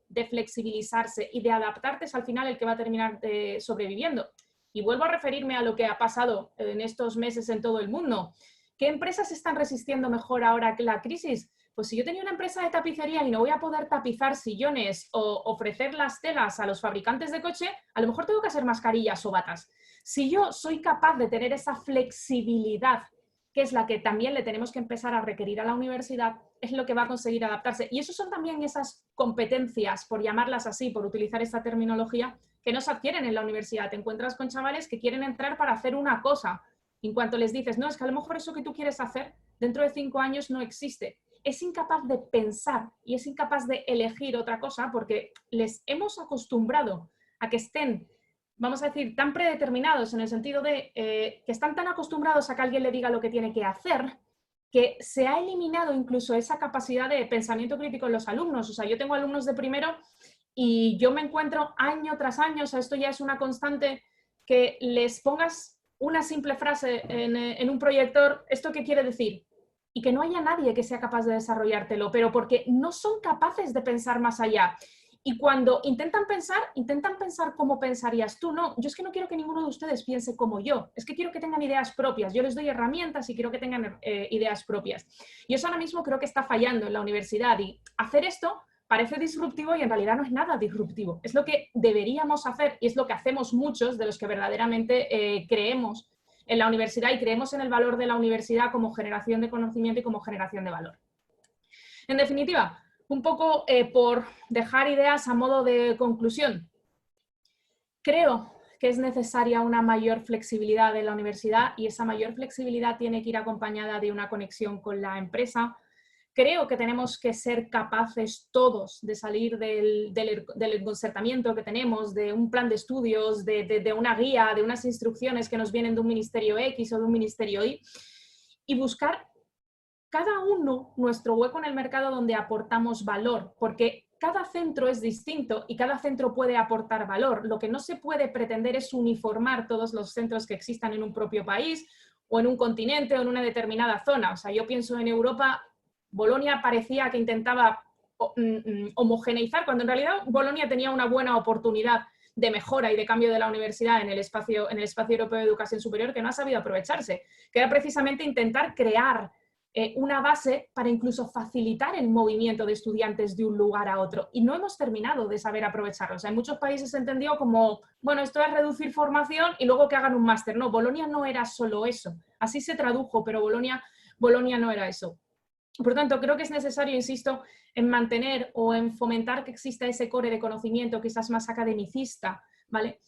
S3: de flexibilizarse y de adaptarse es al final el que va a terminar sobreviviendo. Y vuelvo a referirme a lo que ha pasado en estos meses en todo el mundo. ¿Qué empresas están resistiendo mejor ahora que la crisis? Pues si yo tenía una empresa de tapicería y no voy a poder tapizar sillones o ofrecer las telas a los fabricantes de coche, a lo mejor tengo que hacer mascarillas o batas. Si yo soy capaz de tener esa flexibilidad, que es la que también le tenemos que empezar a requerir a la universidad, es lo que va a conseguir adaptarse. Y eso son también esas competencias, por llamarlas así, por utilizar esta terminología, que no se adquieren en la universidad. Te encuentras con chavales que quieren entrar para hacer una cosa. En cuanto les dices, no, es que a lo mejor eso que tú quieres hacer dentro de 5 años no existe. Es incapaz de pensar y es incapaz de elegir otra cosa porque les hemos acostumbrado a que estén, vamos a decir, tan predeterminados en el sentido de que están tan acostumbrados a que alguien le diga lo que tiene que hacer, que se ha eliminado incluso esa capacidad de pensamiento crítico en los alumnos. O sea, yo tengo alumnos de primero y yo me encuentro año tras año, o sea, esto ya es una constante, que les pongas una simple frase en un proyector, ¿esto qué quiere decir? Y que no haya nadie que sea capaz de desarrollártelo, pero porque no son capaces de pensar más allá. Y cuando intentan pensar cómo pensarías tú. No, yo es que no quiero que ninguno de ustedes piense como yo, es que quiero que tengan ideas propias. Yo les doy herramientas y quiero que tengan ideas propias. Y eso ahora mismo creo que está fallando en la universidad, y hacer esto parece disruptivo y en realidad no es nada disruptivo. Es lo que deberíamos hacer y es lo que hacemos muchos de los que verdaderamente creemos en la universidad y creemos en el valor de la universidad como generación de conocimiento y como generación de valor. En definitiva, un poco por dejar ideas a modo de conclusión, creo que es necesaria una mayor flexibilidad de la universidad, y esa mayor flexibilidad tiene que ir acompañada de una conexión con la empresa. Creo que tenemos que ser capaces todos de salir del enconcertamiento que tenemos, de un plan de estudios, de una guía, de unas instrucciones que nos vienen de un ministerio X o de un ministerio Y, y buscar cada uno nuestro hueco en el mercado donde aportamos valor, porque cada centro es distinto y cada centro puede aportar valor. Lo que no se puede pretender es uniformar todos los centros que existan en un propio país o en un continente o en una determinada zona. O sea, yo pienso en Europa, Bolonia parecía que intentaba homogeneizar, cuando en realidad Bolonia tenía una buena oportunidad de mejora y de cambio de la universidad en el espacio europeo de educación superior, que no ha sabido aprovecharse, que era precisamente intentar crear una base para incluso facilitar el movimiento de estudiantes de un lugar a otro, y no hemos terminado de saber aprovecharlo. O sea, en muchos países se entendió como, bueno, esto es reducir formación y luego que hagan un máster. No, Bolonia no era solo eso, así se tradujo, pero Bolonia no era eso. Por tanto, creo que es necesario, insisto, en mantener o en fomentar que exista ese core de conocimiento quizás más academicista, ¿vale?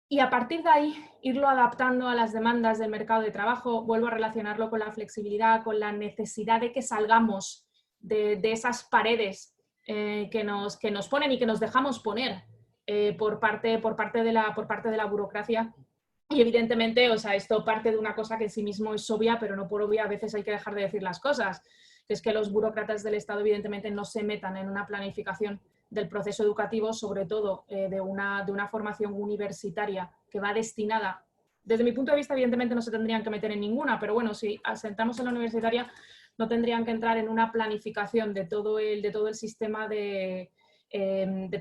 S3: Y a partir de ahí, irlo adaptando a las demandas del mercado de trabajo. Vuelvo a relacionarlo con la flexibilidad, con la necesidad de que salgamos de esas paredes que nos ponen y que nos dejamos poner por parte de la burocracia. Y evidentemente, o sea, esto parte de una cosa que en sí mismo es obvia, pero no por obvia a veces hay que dejar de decir las cosas, que es que los burócratas del Estado evidentemente no se metan en una planificación del proceso educativo, sobre todo de una formación universitaria que va destinada, desde mi punto de vista evidentemente no se tendrían que meter en ninguna, pero bueno, si asentamos en la universitaria no tendrían que entrar en una planificación de todo el sistema de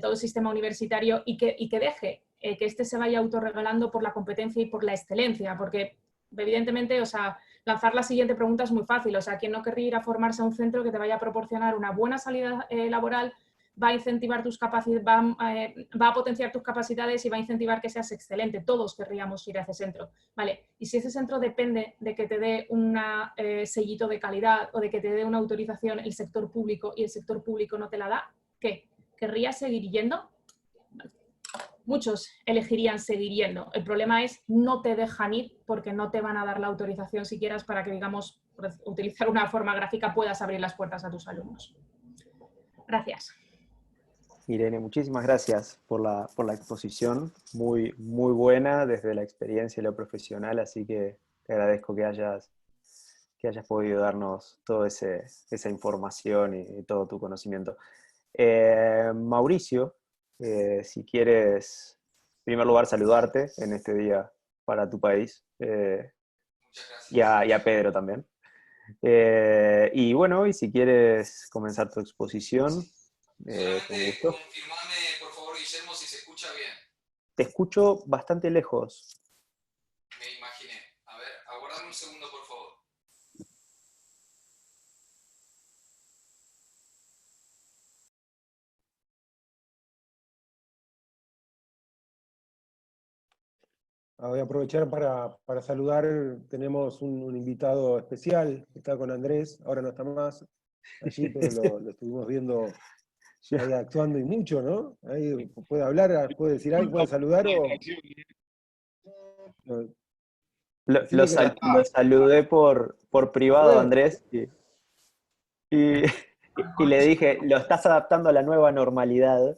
S3: todo el sistema universitario, y que deje que este se vaya autorregalando por la competencia y por la excelencia, porque evidentemente, o sea, lanzar la siguiente pregunta es muy fácil. O sea, ¿quién no querría ir a formarse a un centro que te vaya a proporcionar una buena salida laboral, va a incentivar tus capacidades, va a potenciar tus capacidades y va a incentivar que seas excelente? Todos querríamos ir a ese centro, ¿vale? Y si ese centro depende de que te dé un sellito de calidad o de que te dé una autorización el sector público, y el sector público no te la da, ¿qué? ¿Querrías seguir yendo? Muchos elegirían seguir yendo. El problema es no te dejan ir porque no te van a dar la autorización siquiera para que, digamos, por utilizar una forma gráfica, puedas abrir las puertas a tus alumnos. Gracias.
S1: Irene, muchísimas gracias por la exposición, muy, muy buena desde la experiencia y lo profesional, así que te agradezco que hayas podido darnos toda esa información y todo tu conocimiento. Mauricio, si quieres, en primer lugar, saludarte en este día para tu país, y a Pedro también. Y bueno, y si quieres comenzar tu exposición, con gusto.
S4: Confirmame, por favor, Guillermo, si se escucha bien.
S1: Te escucho bastante lejos.
S4: Me imaginé. A ver, aguardame un segundo, por favor.
S5: Voy a aprovechar para saludar. Tenemos un invitado especial, está con Andrés, ahora no está más allí, pero lo estuvimos viendo ahí actuando y mucho, ¿no? Ahí puede hablar, puede decir algo, puede saludar o...
S1: Lo saludé por privado, Andrés, y le dije, lo estás adaptando a la nueva normalidad,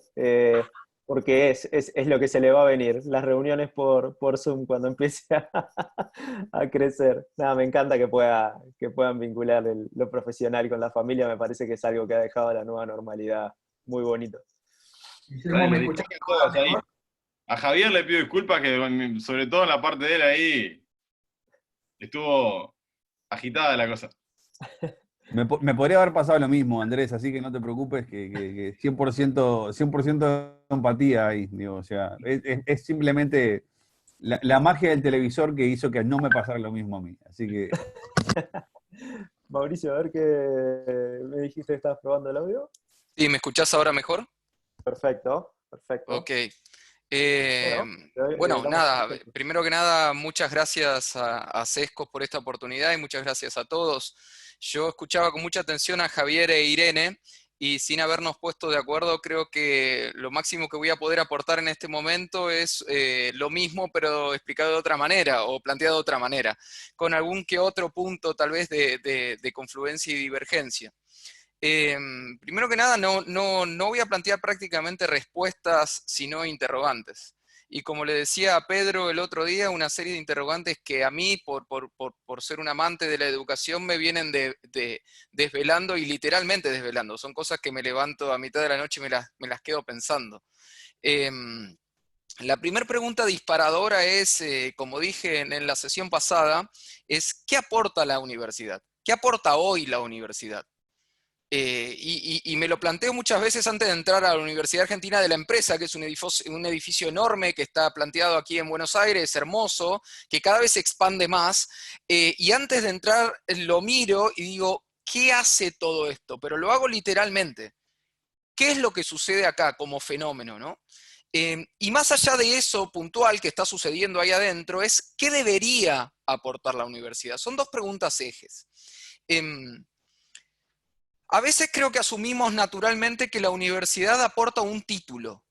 S1: porque es lo que se le va a venir, las reuniones por Zoom cuando empiece a crecer. Nada, me encanta que puedan vincular lo profesional con la familia, me parece que es algo que ha dejado la nueva normalidad muy bonito.
S6: A Javier le pido disculpas, que sobre todo en la parte de él ahí estuvo agitada la cosa.
S2: Me podría haber pasado lo mismo, Andrés, así que no te preocupes, que 100% de empatía ahí, digo, o sea, es simplemente la magia del televisor que hizo que no me pasara lo mismo a mí, así que...
S1: Mauricio, a ver qué me dijiste que estabas probando el audio.
S4: Sí, ¿me escuchás ahora mejor?
S1: Perfecto, perfecto.
S4: Ok. Eh, bueno, nada, primero que nada, muchas gracias a Sescos por esta oportunidad y muchas gracias a todos. Yo escuchaba con mucha atención a Javier e Irene y sin habernos puesto de acuerdo, creo que lo máximo que voy a poder aportar en este momento es lo mismo, pero explicado de otra manera o planteado de otra manera, con algún que otro punto tal vez de confluencia y divergencia. Primero que nada, no voy a plantear prácticamente respuestas, sino interrogantes. Y como le decía a Pedro el otro día, una serie de interrogantes que a mí, por ser un amante de la educación, me vienen desvelando y literalmente desvelando. Son cosas que me levanto a mitad de la noche y me las quedo pensando. La primera pregunta disparadora es, como dije en la sesión pasada, es ¿qué aporta la universidad? ¿Qué aporta hoy la universidad? Y me lo planteo muchas veces antes de entrar a la Universidad Argentina de la Empresa, que es un edificio enorme que está planteado aquí en Buenos Aires, hermoso, que cada vez se expande más, y antes de entrar lo miro y digo, ¿qué hace todo esto? Pero lo hago literalmente. ¿Qué es lo que sucede acá como fenómeno, no? Y más allá de eso puntual que está sucediendo ahí adentro, es ¿qué debería aportar la universidad? Son dos preguntas ejes. A veces creo que asumimos naturalmente que la universidad aporta un título.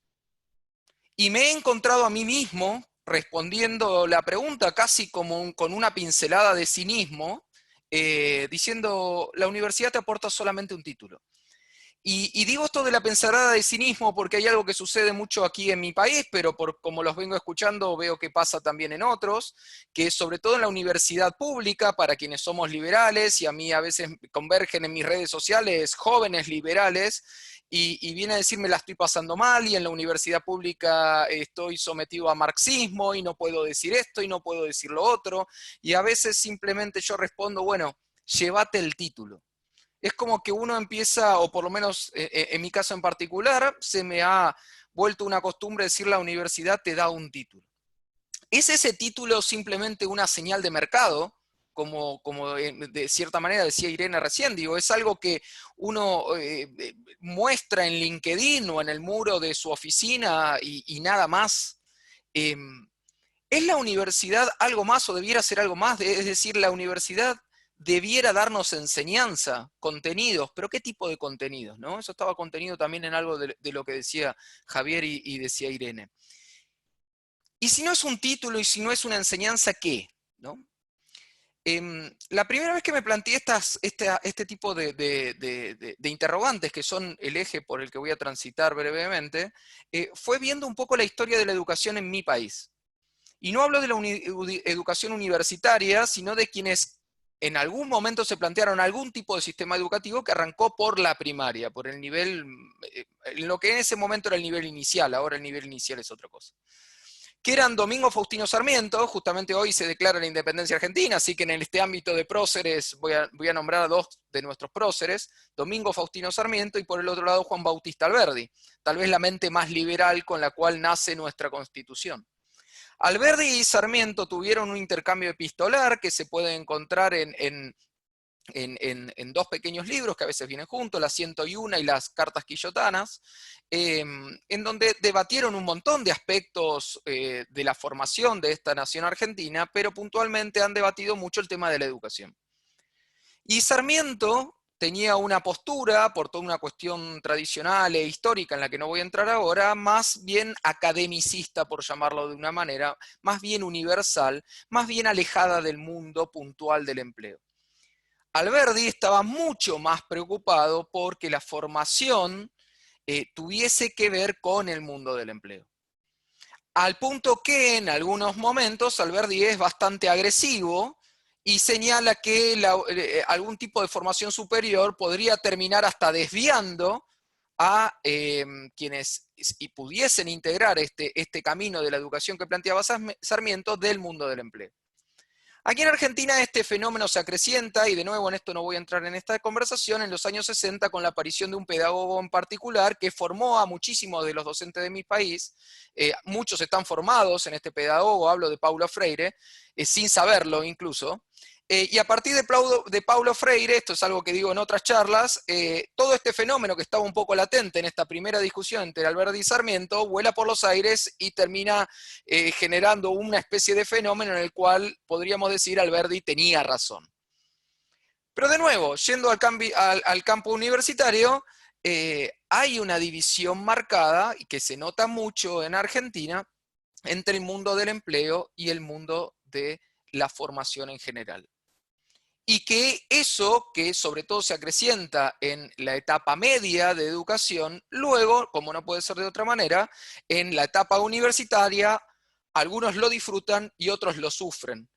S4: Y me he encontrado a mí mismo respondiendo la pregunta casi como con una pincelada de cinismo, diciendo, la universidad te aporta solamente un título. Y digo esto de la pincelada de cinismo porque hay algo que sucede mucho aquí en mi país, pero como los vengo escuchando veo que pasa también en otros, que sobre todo en la universidad pública, para quienes somos liberales, y a mí a veces convergen en mis redes sociales jóvenes liberales, y viene a decirme la estoy pasando mal, y en la universidad pública estoy sometido a marxismo, y no puedo decir esto, y no puedo decir lo otro, y a veces simplemente yo respondo, bueno, llévate el título. Es como que uno empieza, o por lo menos en mi caso en particular, se me ha vuelto una costumbre decir la universidad te da un título. ¿Es ese título simplemente una señal de mercado? Como de cierta manera decía Irene recién, digo, es algo que uno muestra en LinkedIn o en el muro de su oficina y nada más. ¿Es la universidad algo más o debiera ser algo más? Es decir, la universidad debiera darnos enseñanza, contenidos, pero ¿qué tipo de contenidos? ¿No? Eso estaba contenido también en algo de lo que decía Javier y decía Irene. Y si no es un título y si no es una enseñanza, ¿qué? ¿No? La primera vez que me planteé este tipo de interrogantes, que son el eje por el que voy a transitar brevemente, fue viendo un poco la historia de la educación en mi país. Y no hablo de la educación universitaria, sino de quienes en algún momento se plantearon algún tipo de sistema educativo que arrancó por la primaria, por el nivel, en lo que en ese momento era el nivel inicial, ahora el nivel inicial es otra cosa. Que eran Domingo Faustino Sarmiento, justamente hoy se declara la independencia argentina, así que en este ámbito de próceres voy a nombrar a dos de nuestros próceres, Domingo Faustino Sarmiento y por el otro lado Juan Bautista Alberdi, tal vez la mente más liberal con la cual nace nuestra Constitución. Alberdi y Sarmiento tuvieron un intercambio epistolar que se puede encontrar en dos pequeños libros que a veces vienen juntos, las 101 y las Cartas Quillotanas, en donde debatieron un montón de aspectos de la formación de esta nación argentina, pero puntualmente han debatido mucho el tema de la educación. Y Sarmiento tenía una postura, por toda una cuestión tradicional e histórica en la que no voy a entrar ahora, más bien academicista, por llamarlo de una manera, más bien universal, más bien alejada del mundo puntual del empleo. Alberdi estaba mucho más preocupado porque la formación tuviese que ver con el mundo del empleo. Al punto que en algunos momentos Alberdi es bastante agresivo y señala que algún tipo de formación superior podría terminar hasta desviando a quienes pudiesen integrar este camino de la educación que planteaba Sarmiento del mundo del empleo. Aquí en Argentina este fenómeno se acrecienta, y de nuevo en esto no voy a entrar en esta conversación, en los años 60 con la aparición de un pedagogo en particular que formó a muchísimos de los docentes de mi país. Muchos están formados en este pedagogo, hablo de Paulo Freire, sin saberlo incluso. Y a partir de Paulo Freire, esto es algo que digo en otras charlas, todo este fenómeno que estaba un poco latente en esta primera discusión entre Alberdi y Sarmiento, vuela por los aires y termina generando una especie de fenómeno en el cual podríamos decir Alberdi tenía razón. Pero de nuevo, yendo al campo universitario, hay una división marcada, y que se nota mucho en Argentina, entre el mundo del empleo y el mundo de la formación en general. Y que eso, que sobre todo se acrecienta en la etapa media de educación, luego, como no puede ser de otra manera, en la etapa universitaria, algunos lo disfrutan y otros lo sufren,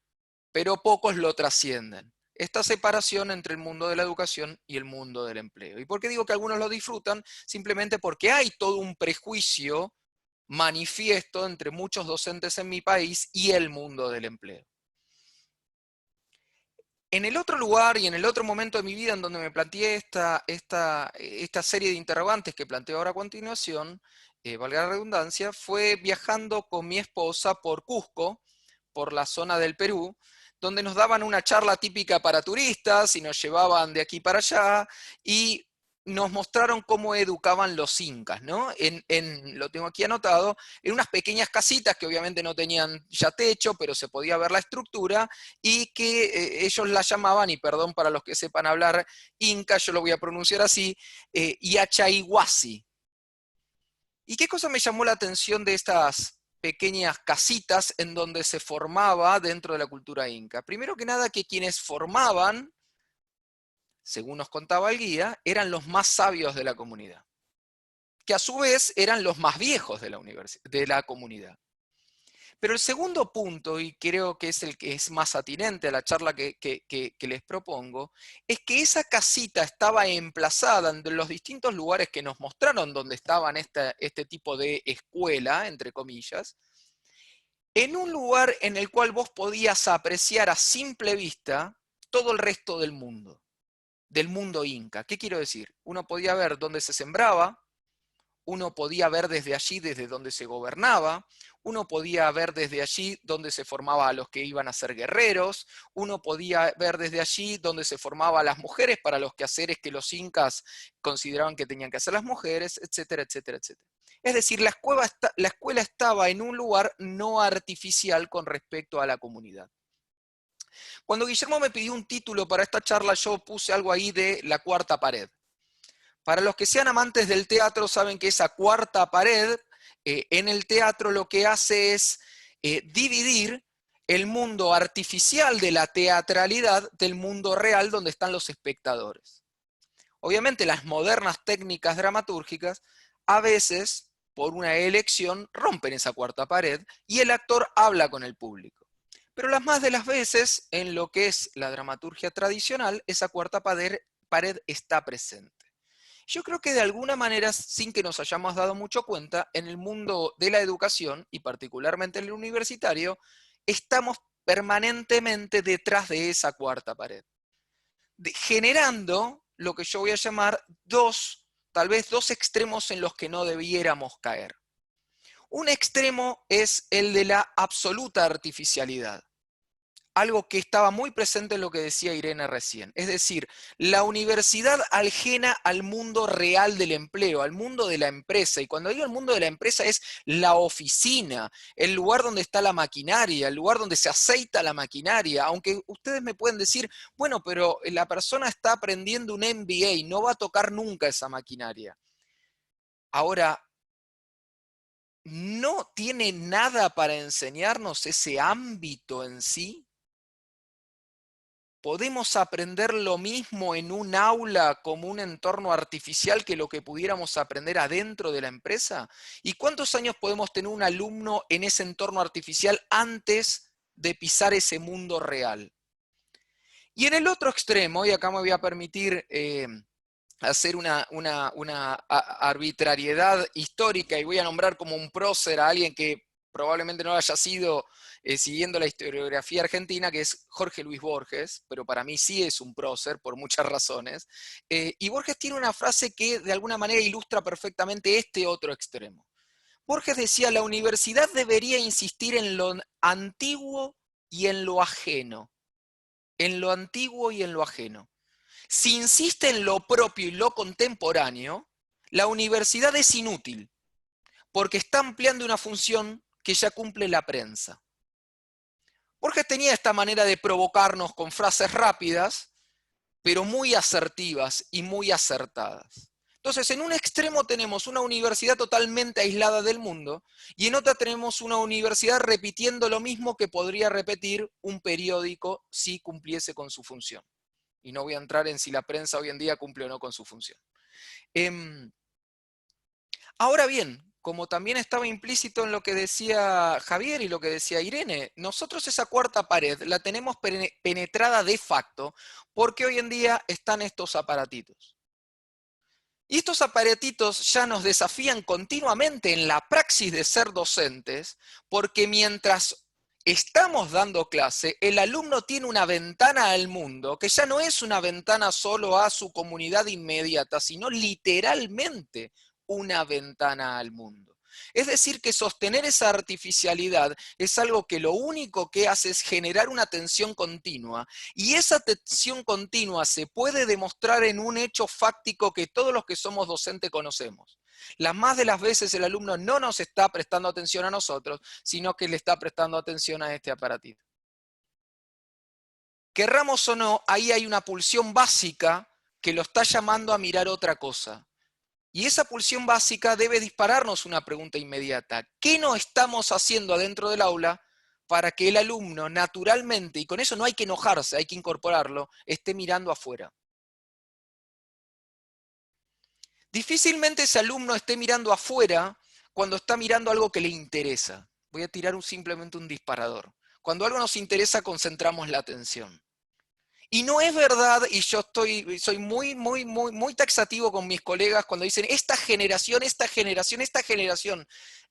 S4: pero pocos lo trascienden. Esta separación entre el mundo de la educación y el mundo del empleo. ¿Y por qué digo que algunos lo disfrutan? Simplemente porque hay todo un prejuicio manifiesto entre muchos docentes en mi país y el mundo del empleo. En el otro lugar y en el otro momento de mi vida en donde me planteé esta serie de interrogantes que planteo ahora a continuación, valga la redundancia, fue viajando con mi esposa por Cusco, por la zona del Perú, donde nos daban una charla típica para turistas y nos llevaban de aquí para allá, y nos mostraron cómo educaban los incas, ¿no? Lo tengo aquí anotado, en unas pequeñas casitas que obviamente no tenían ya techo, pero se podía ver la estructura, y que ellos la llamaban, y perdón para los que sepan hablar inca, yo lo voy a pronunciar así, Yachaiguasi. ¿Y qué cosa me llamó la atención de estas pequeñas casitas en donde se formaba dentro de la cultura inca? Primero que nada, que quienes formaban, según nos contaba el guía, eran los más sabios de la comunidad, que a su vez eran los más viejos de la comunidad. Pero el segundo punto, y creo que es el que es más atinente a la charla que les propongo, es que esa casita estaba emplazada en los distintos lugares que nos mostraron donde estaban este tipo de escuela, entre comillas, en un lugar en el cual vos podías apreciar a simple vista todo el resto del mundo inca. ¿Qué quiero decir? Uno podía ver dónde se sembraba, uno podía ver desde allí, desde donde se gobernaba, uno podía ver desde allí donde se formaba a los que iban a ser guerreros, uno podía ver desde allí donde se formaba a las mujeres para los quehaceres que los incas consideraban que tenían que hacer las mujeres, etcétera, etcétera, etcétera. Es decir, la escuela estaba en un lugar no artificial con respecto a la comunidad. Cuando Guillermo me pidió un título para esta charla, yo puse algo ahí de la cuarta pared. Para los que sean amantes del teatro saben que esa cuarta pared en el teatro lo que hace es dividir el mundo artificial de la teatralidad del mundo real donde están los espectadores. Obviamente las modernas técnicas dramatúrgicas a veces, por una elección, rompen esa cuarta pared y el actor habla con el público. Pero las más de las veces, en lo que es la dramaturgia tradicional, esa cuarta pared está presente. Yo creo que de alguna manera, sin que nos hayamos dado mucho cuenta, en el mundo de la educación, y particularmente en el universitario, estamos permanentemente detrás de esa cuarta pared, generando lo que yo voy a llamar tal vez dos extremos en los que no debiéramos caer. Un extremo es el de la absoluta artificialidad, algo que estaba muy presente en lo que decía Irene recién. Es decir, la universidad ajena al mundo real del empleo, al mundo de la empresa. Y cuando digo el mundo de la empresa es la oficina, el lugar donde está la maquinaria, el lugar donde se aceita la maquinaria. Aunque ustedes me pueden decir, bueno, pero la persona está aprendiendo un MBA, no va a tocar nunca esa maquinaria. Ahora, ¿no tiene nada para enseñarnos ese ámbito en sí? ¿Podemos aprender lo mismo en un aula como un entorno artificial que lo que pudiéramos aprender adentro de la empresa? ¿Y cuántos años podemos tener un alumno en ese entorno artificial antes de pisar ese mundo real? Y en el otro extremo, y acá me voy a permitir hacer una arbitrariedad histórica y voy a nombrar como un prócer a alguien que probablemente no haya sido siguiendo la historiografía argentina, que es Jorge Luis Borges, pero para mí sí es un prócer por muchas razones. Y Borges tiene una frase que de alguna manera ilustra perfectamente este otro extremo. Borges decía, la universidad debería insistir en lo antiguo y en lo ajeno. En lo antiguo y en lo ajeno. Si insiste en lo propio y lo contemporáneo, la universidad es inútil, porque está ampliando una función que ya cumple la prensa. Borges tenía esta manera de provocarnos con frases rápidas, pero muy asertivas y muy acertadas. Entonces, en un extremo tenemos una universidad totalmente aislada del mundo, y en otra tenemos una universidad repitiendo lo mismo que podría repetir un periódico si cumpliese con su función. Y no voy a entrar en si la prensa hoy en día cumple o no con su función. Ahora bien, como también estaba implícito en lo que decía Javier y lo que decía Irene, nosotros esa cuarta pared la tenemos penetrada de facto porque hoy en día están estos aparatitos. Y estos aparatitos ya nos desafían continuamente en la praxis de ser docentes, porque mientras estamos dando clase, el alumno tiene una ventana al mundo, que ya no es una ventana solo a su comunidad inmediata, sino literalmente una ventana al mundo. Es decir, que sostener esa artificialidad es algo que lo único que hace es generar una tensión continua, y esa tensión continua se puede demostrar en un hecho fáctico que todos los que somos docentes conocemos. Las más de las veces el alumno no nos está prestando atención a nosotros, sino que le está prestando atención a este aparatito. Querramos o no, ahí hay una pulsión básica que lo está llamando a mirar otra cosa. Y esa pulsión básica debe dispararnos una pregunta inmediata. ¿Qué no estamos haciendo adentro del aula para que el alumno naturalmente, y con eso no hay que enojarse, hay que incorporarlo, esté mirando afuera? Difícilmente ese alumno esté mirando afuera cuando está mirando algo que le interesa. Voy a tirar simplemente un disparador. Cuando algo nos interesa, concentramos la atención. Y no es verdad, y yo soy muy taxativo con mis colegas cuando dicen esta generación,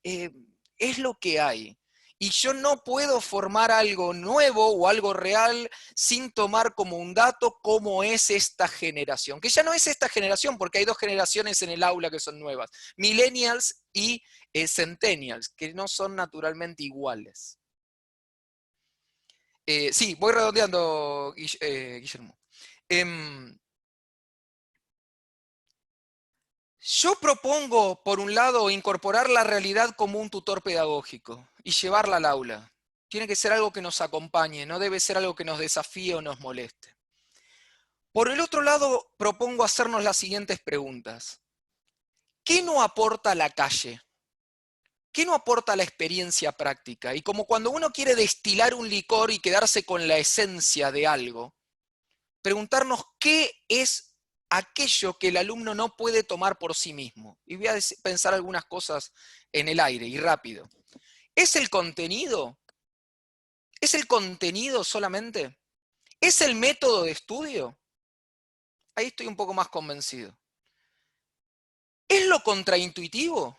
S4: es lo que hay. Y yo no puedo formar algo nuevo o algo real sin tomar como un dato cómo es esta generación. Que ya no es esta generación, porque hay dos generaciones en el aula que son nuevas. Millennials y Centennials, que no son naturalmente iguales. Sí, voy redondeando, Guillermo. Yo propongo, por un lado, incorporar la realidad como un tutor pedagógico y llevarla al aula. Tiene que ser algo que nos acompañe, no debe ser algo que nos desafíe o nos moleste. Por el otro lado, propongo hacernos las siguientes preguntas. ¿Qué no aporta la calle? ¿Qué no aporta la experiencia práctica? Y como cuando uno quiere destilar un licor y quedarse con la esencia de algo, preguntarnos qué es aquello que el alumno no puede tomar por sí mismo. Y voy a pensar algunas cosas en el aire y rápido. ¿Es el contenido? ¿Es el contenido solamente? ¿Es el método de estudio? Ahí estoy un poco más convencido. ¿Es lo contraintuitivo?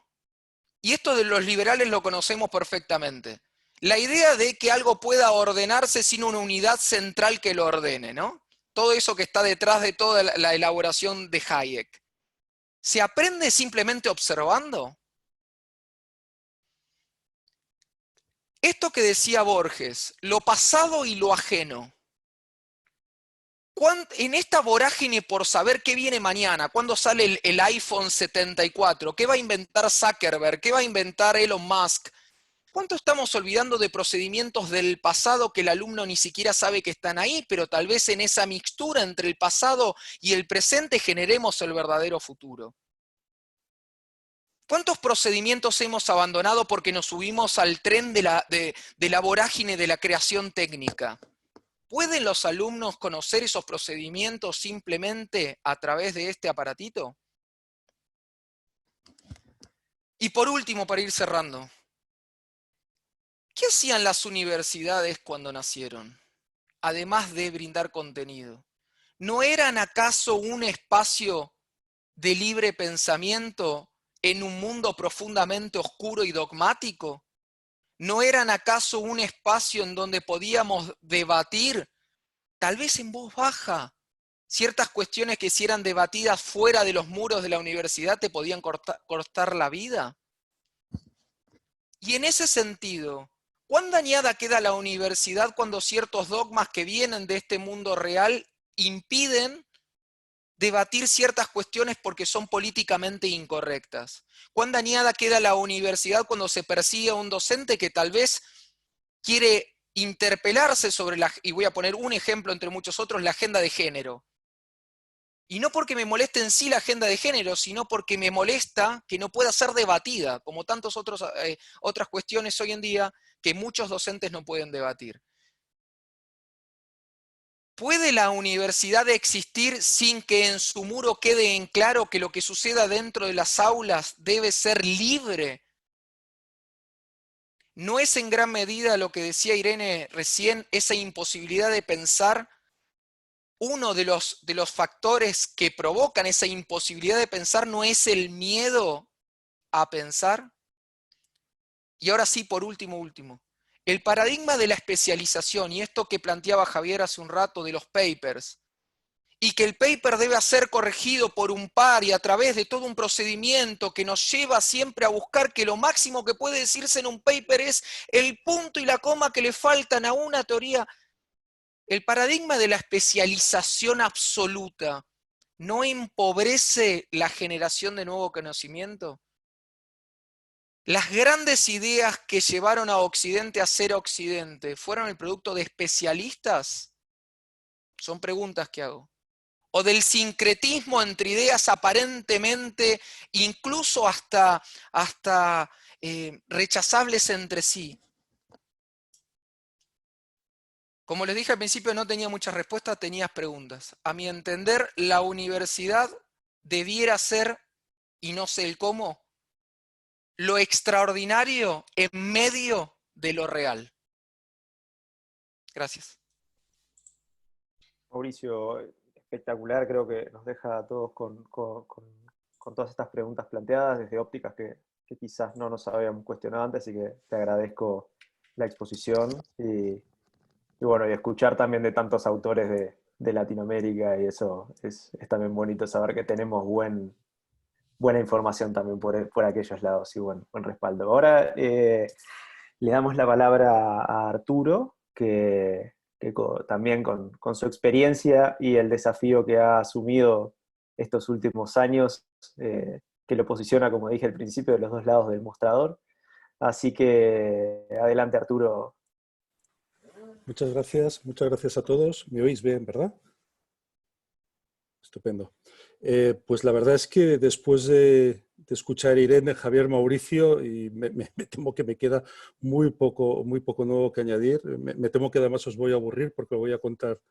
S4: Y esto de los liberales lo conocemos perfectamente. La idea de que algo pueda ordenarse sin una unidad central que lo ordene, ¿no? Todo eso que está detrás de toda la elaboración de Hayek. ¿Se aprende simplemente observando? Esto que decía Borges, lo pasado y lo ajeno. En esta vorágine por saber qué viene mañana, cuándo sale el iPhone 74, qué va a inventar Zuckerberg, qué va a inventar Elon Musk, ¿cuánto estamos olvidando de procedimientos del pasado que el alumno ni siquiera sabe que están ahí, pero tal vez en esa mixtura entre el pasado y el presente generemos el verdadero futuro? ¿Cuántos procedimientos hemos abandonado porque nos subimos al tren de la vorágine de la creación técnica? ¿Pueden los alumnos conocer esos procedimientos simplemente a través de este aparatito? Y por último, para ir cerrando, ¿qué hacían las universidades cuando nacieron? Además de brindar contenido. ¿No eran acaso un espacio de libre pensamiento en un mundo profundamente oscuro y dogmático? ¿No eran acaso un espacio en donde podíamos debatir, tal vez en voz baja, ciertas cuestiones que si eran debatidas fuera de los muros de la universidad te podían cortar la vida? Y en ese sentido, ¿cuán dañada queda la universidad cuando ciertos dogmas que vienen de este mundo real impiden debatir ciertas cuestiones porque son políticamente incorrectas? ¿Cuán dañada queda la universidad cuando se persigue a un docente que tal vez quiere interpelarse sobre y voy a poner un ejemplo entre muchos otros, la agenda de género? Y no porque me moleste en sí la agenda de género, sino porque me molesta que no pueda ser debatida, como tantas otras cuestiones hoy en día que muchos docentes no pueden debatir. ¿Puede la universidad existir sin que en su muro quede en claro que lo que suceda dentro de las aulas debe ser libre? ¿No es en gran medida lo que decía Irene recién, esa imposibilidad de pensar? Uno de los factores que provocan esa imposibilidad de pensar no es el miedo a pensar. Y ahora sí, por último, el paradigma de la especialización, y esto que planteaba Javier hace un rato de los papers, y que el paper debe ser corregido por un par y a través de todo un procedimiento que nos lleva siempre a buscar que lo máximo que puede decirse en un paper es el punto y la coma que le faltan a una teoría. El paradigma de la especialización absoluta no empobrece la generación de nuevo conocimiento. Las grandes ideas que llevaron a Occidente a ser Occidente, ¿fueron el producto de especialistas? Son preguntas que hago. O del sincretismo entre ideas aparentemente, incluso hasta rechazables entre sí. Como les dije al principio, no tenía muchas respuestas, tenías preguntas. A mi entender, la universidad debiera ser, y no sé el cómo, lo extraordinario en medio de lo real. Gracias.
S1: Mauricio, espectacular, creo que nos deja a todos con todas estas preguntas planteadas desde ópticas que quizás no nos habíamos cuestionado antes, así que te agradezco la exposición y bueno, y escuchar también de tantos autores de Latinoamérica, y eso es también bonito saber que tenemos buena información también por aquellos lados y buen respaldo. Ahora le damos la palabra a Arturo, que también con su experiencia y el desafío que ha asumido estos últimos años, que lo posiciona, como dije al principio, de los dos lados del mostrador. Así que adelante, Arturo.
S7: Muchas gracias a todos. ¿Me oís bien, verdad? Estupendo. Pues la verdad es que después de escuchar a Irene, Javier, Mauricio, y me temo que me queda muy poco nuevo que añadir. Me temo que además os voy a aburrir porque voy a contar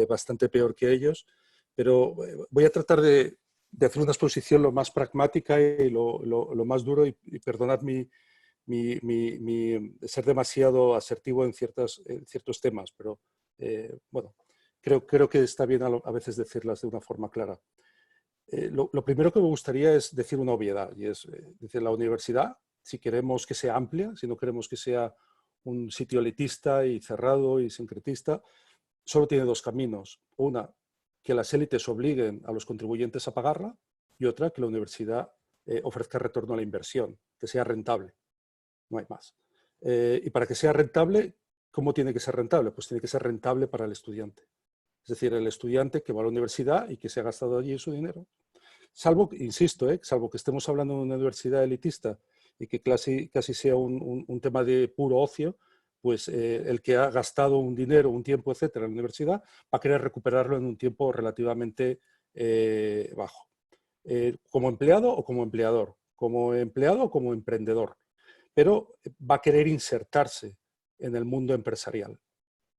S7: bastante peor que ellos, pero voy a tratar de hacer una exposición lo más pragmática y lo más duro, y perdonad mi ser demasiado asertivo en ciertos temas, pero bueno, creo que está bien a veces decirlas de una forma clara. Lo primero que me gustaría es decir una obviedad, y es decir, la universidad, si queremos que sea amplia, si no queremos que sea un sitio elitista y cerrado y sincretista, solo tiene dos caminos. Una, que las élites obliguen a los contribuyentes a pagarla, y otra, que la universidad ofrezca retorno a la inversión, que sea rentable. No hay más. Y para que sea rentable, ¿cómo tiene que ser rentable? Pues tiene que ser rentable para el estudiante. Es decir, el estudiante que va a la universidad y que se ha gastado allí su dinero. Salvo, insisto, salvo que estemos hablando de una universidad elitista y que casi sea un tema de puro ocio, pues el que ha gastado un dinero, un tiempo, etcétera, en la universidad, va a querer recuperarlo en un tiempo relativamente bajo. Como empleado o como empleador, como empleado o como emprendedor. Pero va a querer insertarse en el mundo empresarial,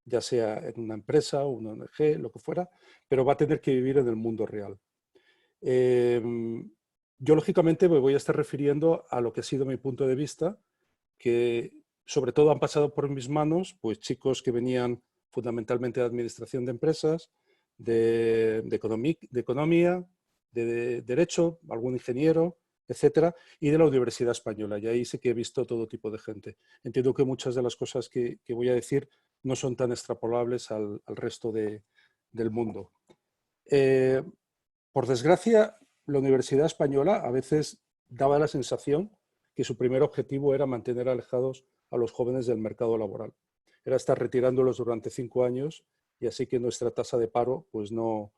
S7: ya sea en una empresa, una ONG, lo que fuera, pero va a tener que vivir en el mundo real. Yo, lógicamente, me voy a estar refiriendo a lo que ha sido mi punto de vista, que sobre todo han pasado por mis manos pues chicos que venían fundamentalmente de administración de empresas, de economía, de derecho, algún ingeniero, etcétera, y de la Universidad Española. Y ahí sí que he visto todo tipo de gente. Entiendo que muchas de las cosas que voy a decir no son tan extrapolables al resto del mundo. Por desgracia, la Universidad Española a veces daba la sensación que su primer objetivo era mantener alejados a los jóvenes del mercado laboral. Era estar retirándolos durante 5 años y así que nuestra tasa de paro pues no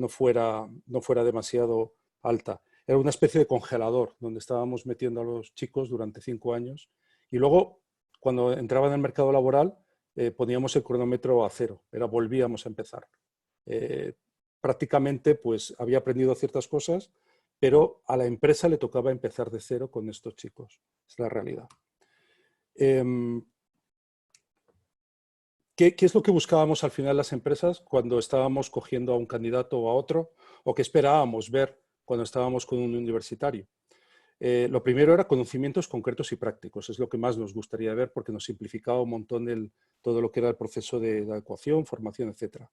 S7: fuera demasiado alta. Era una especie de congelador donde estábamos metiendo a los chicos durante 5 años y luego, cuando entraban en el mercado laboral, poníamos el cronómetro a 0, volvíamos a empezar. Prácticamente pues había aprendido ciertas cosas, pero a la empresa le tocaba empezar de 0 con estos chicos. Es la realidad. ¿Qué es lo que buscábamos al final las empresas cuando estábamos cogiendo a un candidato o a otro? ¿O qué esperábamos ver cuando estábamos con un universitario? Lo primero era conocimientos concretos y prácticos. Es lo que más nos gustaría ver porque nos simplificaba un montón todo lo que era el proceso de adecuación, formación, etc.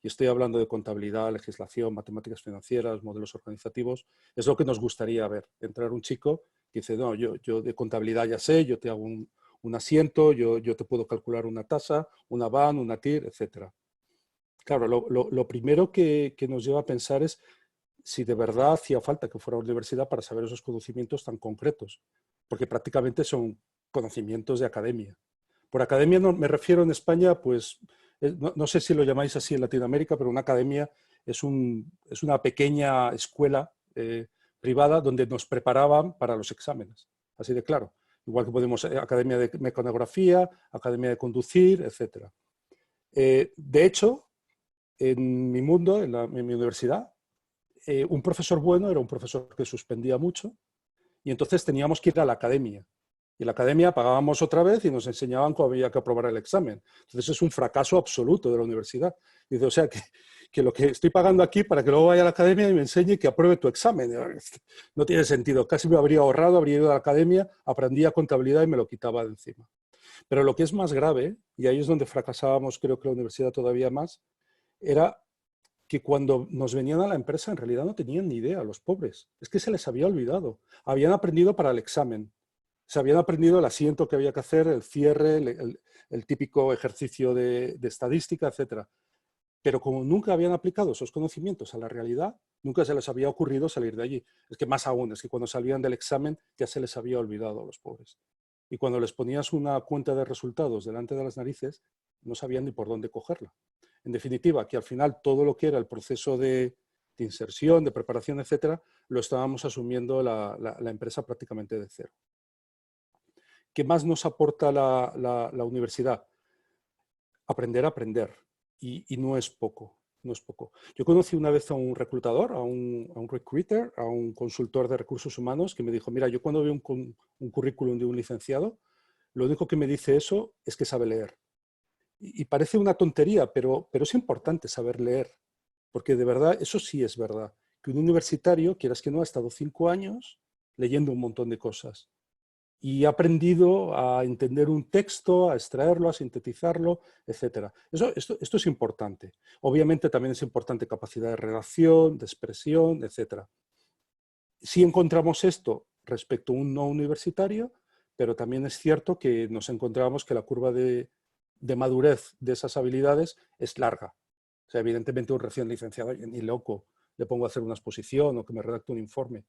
S7: Y estoy hablando de contabilidad, legislación, matemáticas financieras, modelos organizativos. Es lo que nos gustaría ver. Entrar un chico que dice, no, yo de contabilidad ya sé, yo te hago un asiento, yo te puedo calcular una tasa, una VAN, una TIR, etc. Claro, lo primero que nos lleva a pensar es si de verdad hacía falta que fuera a la universidad para saber esos conocimientos tan concretos, porque prácticamente son conocimientos de academia. Por academia no, me refiero en España, pues no sé si lo llamáis así en Latinoamérica, pero una academia es una pequeña escuela privada donde nos preparaban para los exámenes, así de claro. Igual que podemos academia de mecanografía, academia de conducir, etc. De hecho, en mi mundo, en mi universidad, un profesor bueno era un profesor que suspendía mucho y entonces teníamos que ir a la academia. Y en la academia pagábamos otra vez y nos enseñaban cómo había que aprobar el examen. Entonces es un fracaso absoluto de la universidad. Dice, o sea, que lo que estoy pagando aquí para que luego vaya a la academia y me enseñe que apruebe tu examen. No tiene sentido. Casi me habría ahorrado, habría ido a la academia, aprendía contabilidad y me lo quitaba de encima. Pero lo que es más grave, y ahí es donde fracasábamos, creo que la universidad todavía más, era que cuando nos venían a la empresa en realidad no tenían ni idea, los pobres. Es que se les había olvidado. Habían aprendido para el examen. Se habían aprendido el asiento que había que hacer, el cierre, el típico ejercicio de estadística, etc. Pero como nunca habían aplicado esos conocimientos a la realidad, nunca se les había ocurrido salir de allí. Es que más aún, es que cuando salían del examen ya se les había olvidado a los pobres. Y cuando les ponías una cuenta de resultados delante de las narices, no sabían ni por dónde cogerla. En definitiva, que al final todo lo que era el proceso de inserción, de preparación, etcétera, lo estábamos asumiendo la empresa prácticamente de 0. ¿Qué más nos aporta la universidad? Aprender a aprender. Y no es poco, no es poco. Yo conocí una vez a un reclutador, a un recruiter, a un consultor de recursos humanos que me dijo, mira, yo cuando veo un currículum de un licenciado, lo único que me dice eso es que sabe leer. Y parece una tontería, pero es importante saber leer, porque de verdad, eso sí es verdad, que un universitario, quieras que no, ha estado 5 años leyendo un montón de cosas y ha aprendido a entender un texto, a extraerlo, a sintetizarlo, etc. Esto es importante. Obviamente también es importante capacidad de redacción, de expresión, etc. Sí encontramos esto respecto a un no universitario, pero también es cierto que nos encontramos que la curva de madurez de esas habilidades es larga. O sea, evidentemente un recién licenciado, ni loco, le pongo a hacer una exposición o que me redacte un informe.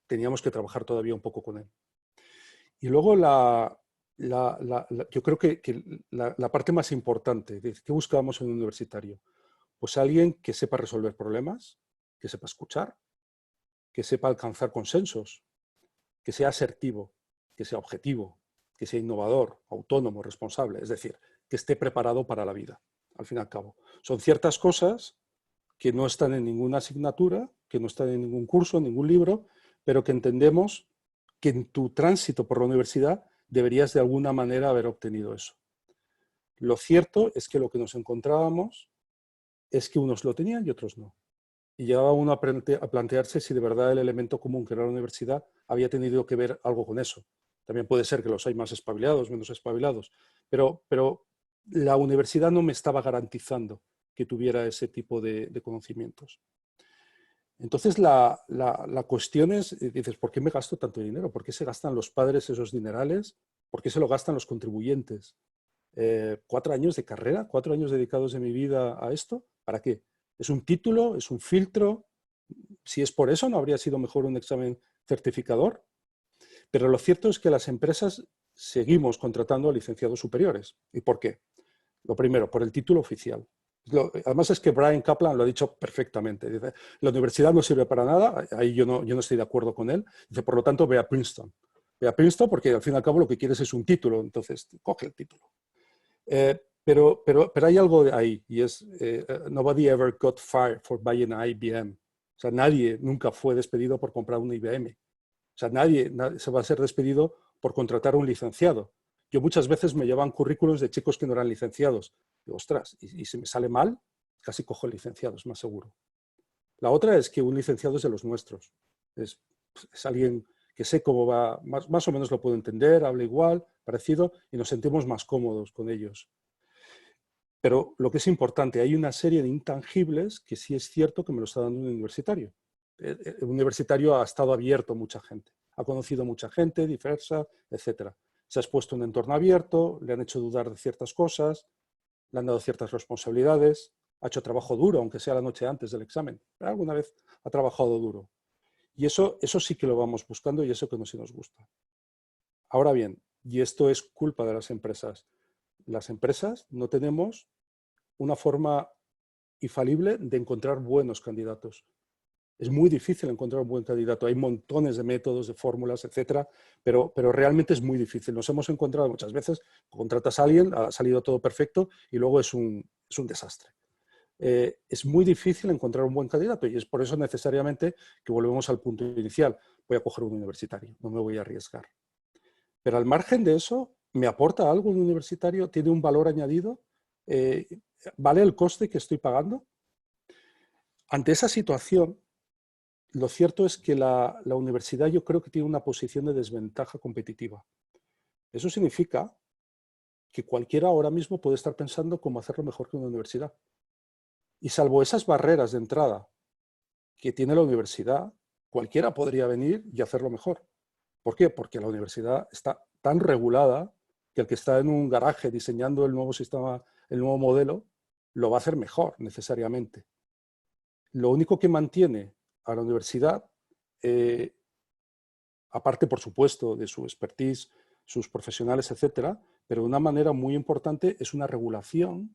S7: Teníamos que trabajar todavía un poco con él. Y luego yo creo que la parte más importante, ¿qué buscábamos en un universitario? Pues alguien que sepa resolver problemas, que sepa escuchar, que sepa alcanzar consensos, que sea asertivo, que sea objetivo, que sea innovador, autónomo, responsable, es decir, que esté preparado para la vida, al fin y al cabo. Son ciertas cosas que no están en ninguna asignatura, que no están en ningún curso, en ningún libro, pero que entendemos que en tu tránsito por la universidad deberías de alguna manera haber obtenido eso. Lo cierto es que lo que nos encontrábamos es que unos lo tenían y otros no. Y llegaba uno a plantearse si de verdad el elemento común que era la universidad había tenido que ver algo con eso. También puede ser que los hay más espabilados, menos espabilados, pero la universidad no me estaba garantizando que tuviera ese tipo de conocimientos. Entonces la cuestión es, dices, ¿por qué me gasto tanto dinero? ¿Por qué se gastan los padres esos dinerales? ¿Por qué se lo gastan los contribuyentes? 4 años de carrera, 4 años dedicados de mi vida a esto, ¿para qué? ¿Es un título? ¿Es un filtro? Si es por eso, ¿no habría sido mejor un examen certificador? Pero lo cierto es que las empresas seguimos contratando a licenciados superiores. ¿Y por qué? Lo primero, por el título oficial. Además es que Brian Kaplan lo ha dicho perfectamente. Dice, la universidad no sirve para nada, ahí yo no estoy de acuerdo con él. Dice, por lo tanto, ve a Princeton. Ve a Princeton porque al fin y al cabo lo que quieres es un título, entonces coge el título. Pero hay algo ahí, y es, nobody ever got fired for buying an IBM. O sea, nadie nunca fue despedido por comprar un IBM. O sea, nadie se va a ser despedido por contratar a un licenciado. Yo muchas veces me llevan currículos de chicos que no eran licenciados. Digo, ostras, y si me sale mal, casi cojo el licenciado, es más seguro. La otra es que un licenciado es de los nuestros. Es alguien que sé cómo va, más o menos lo puedo entender, habla igual, parecido, y nos sentimos más cómodos con ellos. Pero lo que es importante, hay una serie de intangibles que sí es cierto que me lo está dando un universitario. El universitario ha estado abierto a mucha gente, ha conocido mucha gente diversa, etc. Se ha expuesto en un entorno abierto, le han hecho dudar de ciertas cosas, le han dado ciertas responsabilidades, ha hecho trabajo duro, aunque sea la noche antes del examen, pero alguna vez ha trabajado duro. Y eso sí que lo vamos buscando y eso que no sí nos gusta. Ahora bien, y esto es culpa de las empresas. Las empresas no tenemos una forma infalible de encontrar buenos candidatos. Es muy difícil encontrar un buen candidato. Hay montones de métodos, de fórmulas, etcétera, pero realmente es muy difícil. Nos hemos encontrado muchas veces, contratas a alguien, ha salido todo perfecto y luego es un desastre. Es muy difícil encontrar un buen candidato y es por eso necesariamente que volvemos al punto inicial. Voy a coger un universitario, no me voy a arriesgar. Pero al margen de eso, ¿me aporta algo un universitario? ¿Tiene un valor añadido? ¿Vale el coste que estoy pagando? Ante esa situación, lo cierto es que la universidad yo creo que tiene una posición de desventaja competitiva. Eso significa que cualquiera ahora mismo puede estar pensando cómo hacerlo mejor que una universidad. Y salvo esas barreras de entrada que tiene la universidad, cualquiera podría venir y hacerlo mejor. ¿Por qué? Porque la universidad está tan regulada que el que está en un garaje diseñando el nuevo sistema, el nuevo modelo, lo va a hacer mejor necesariamente. Lo único que mantiene a la universidad, aparte por supuesto de su expertise, sus profesionales, etcétera, pero de una manera muy importante es una regulación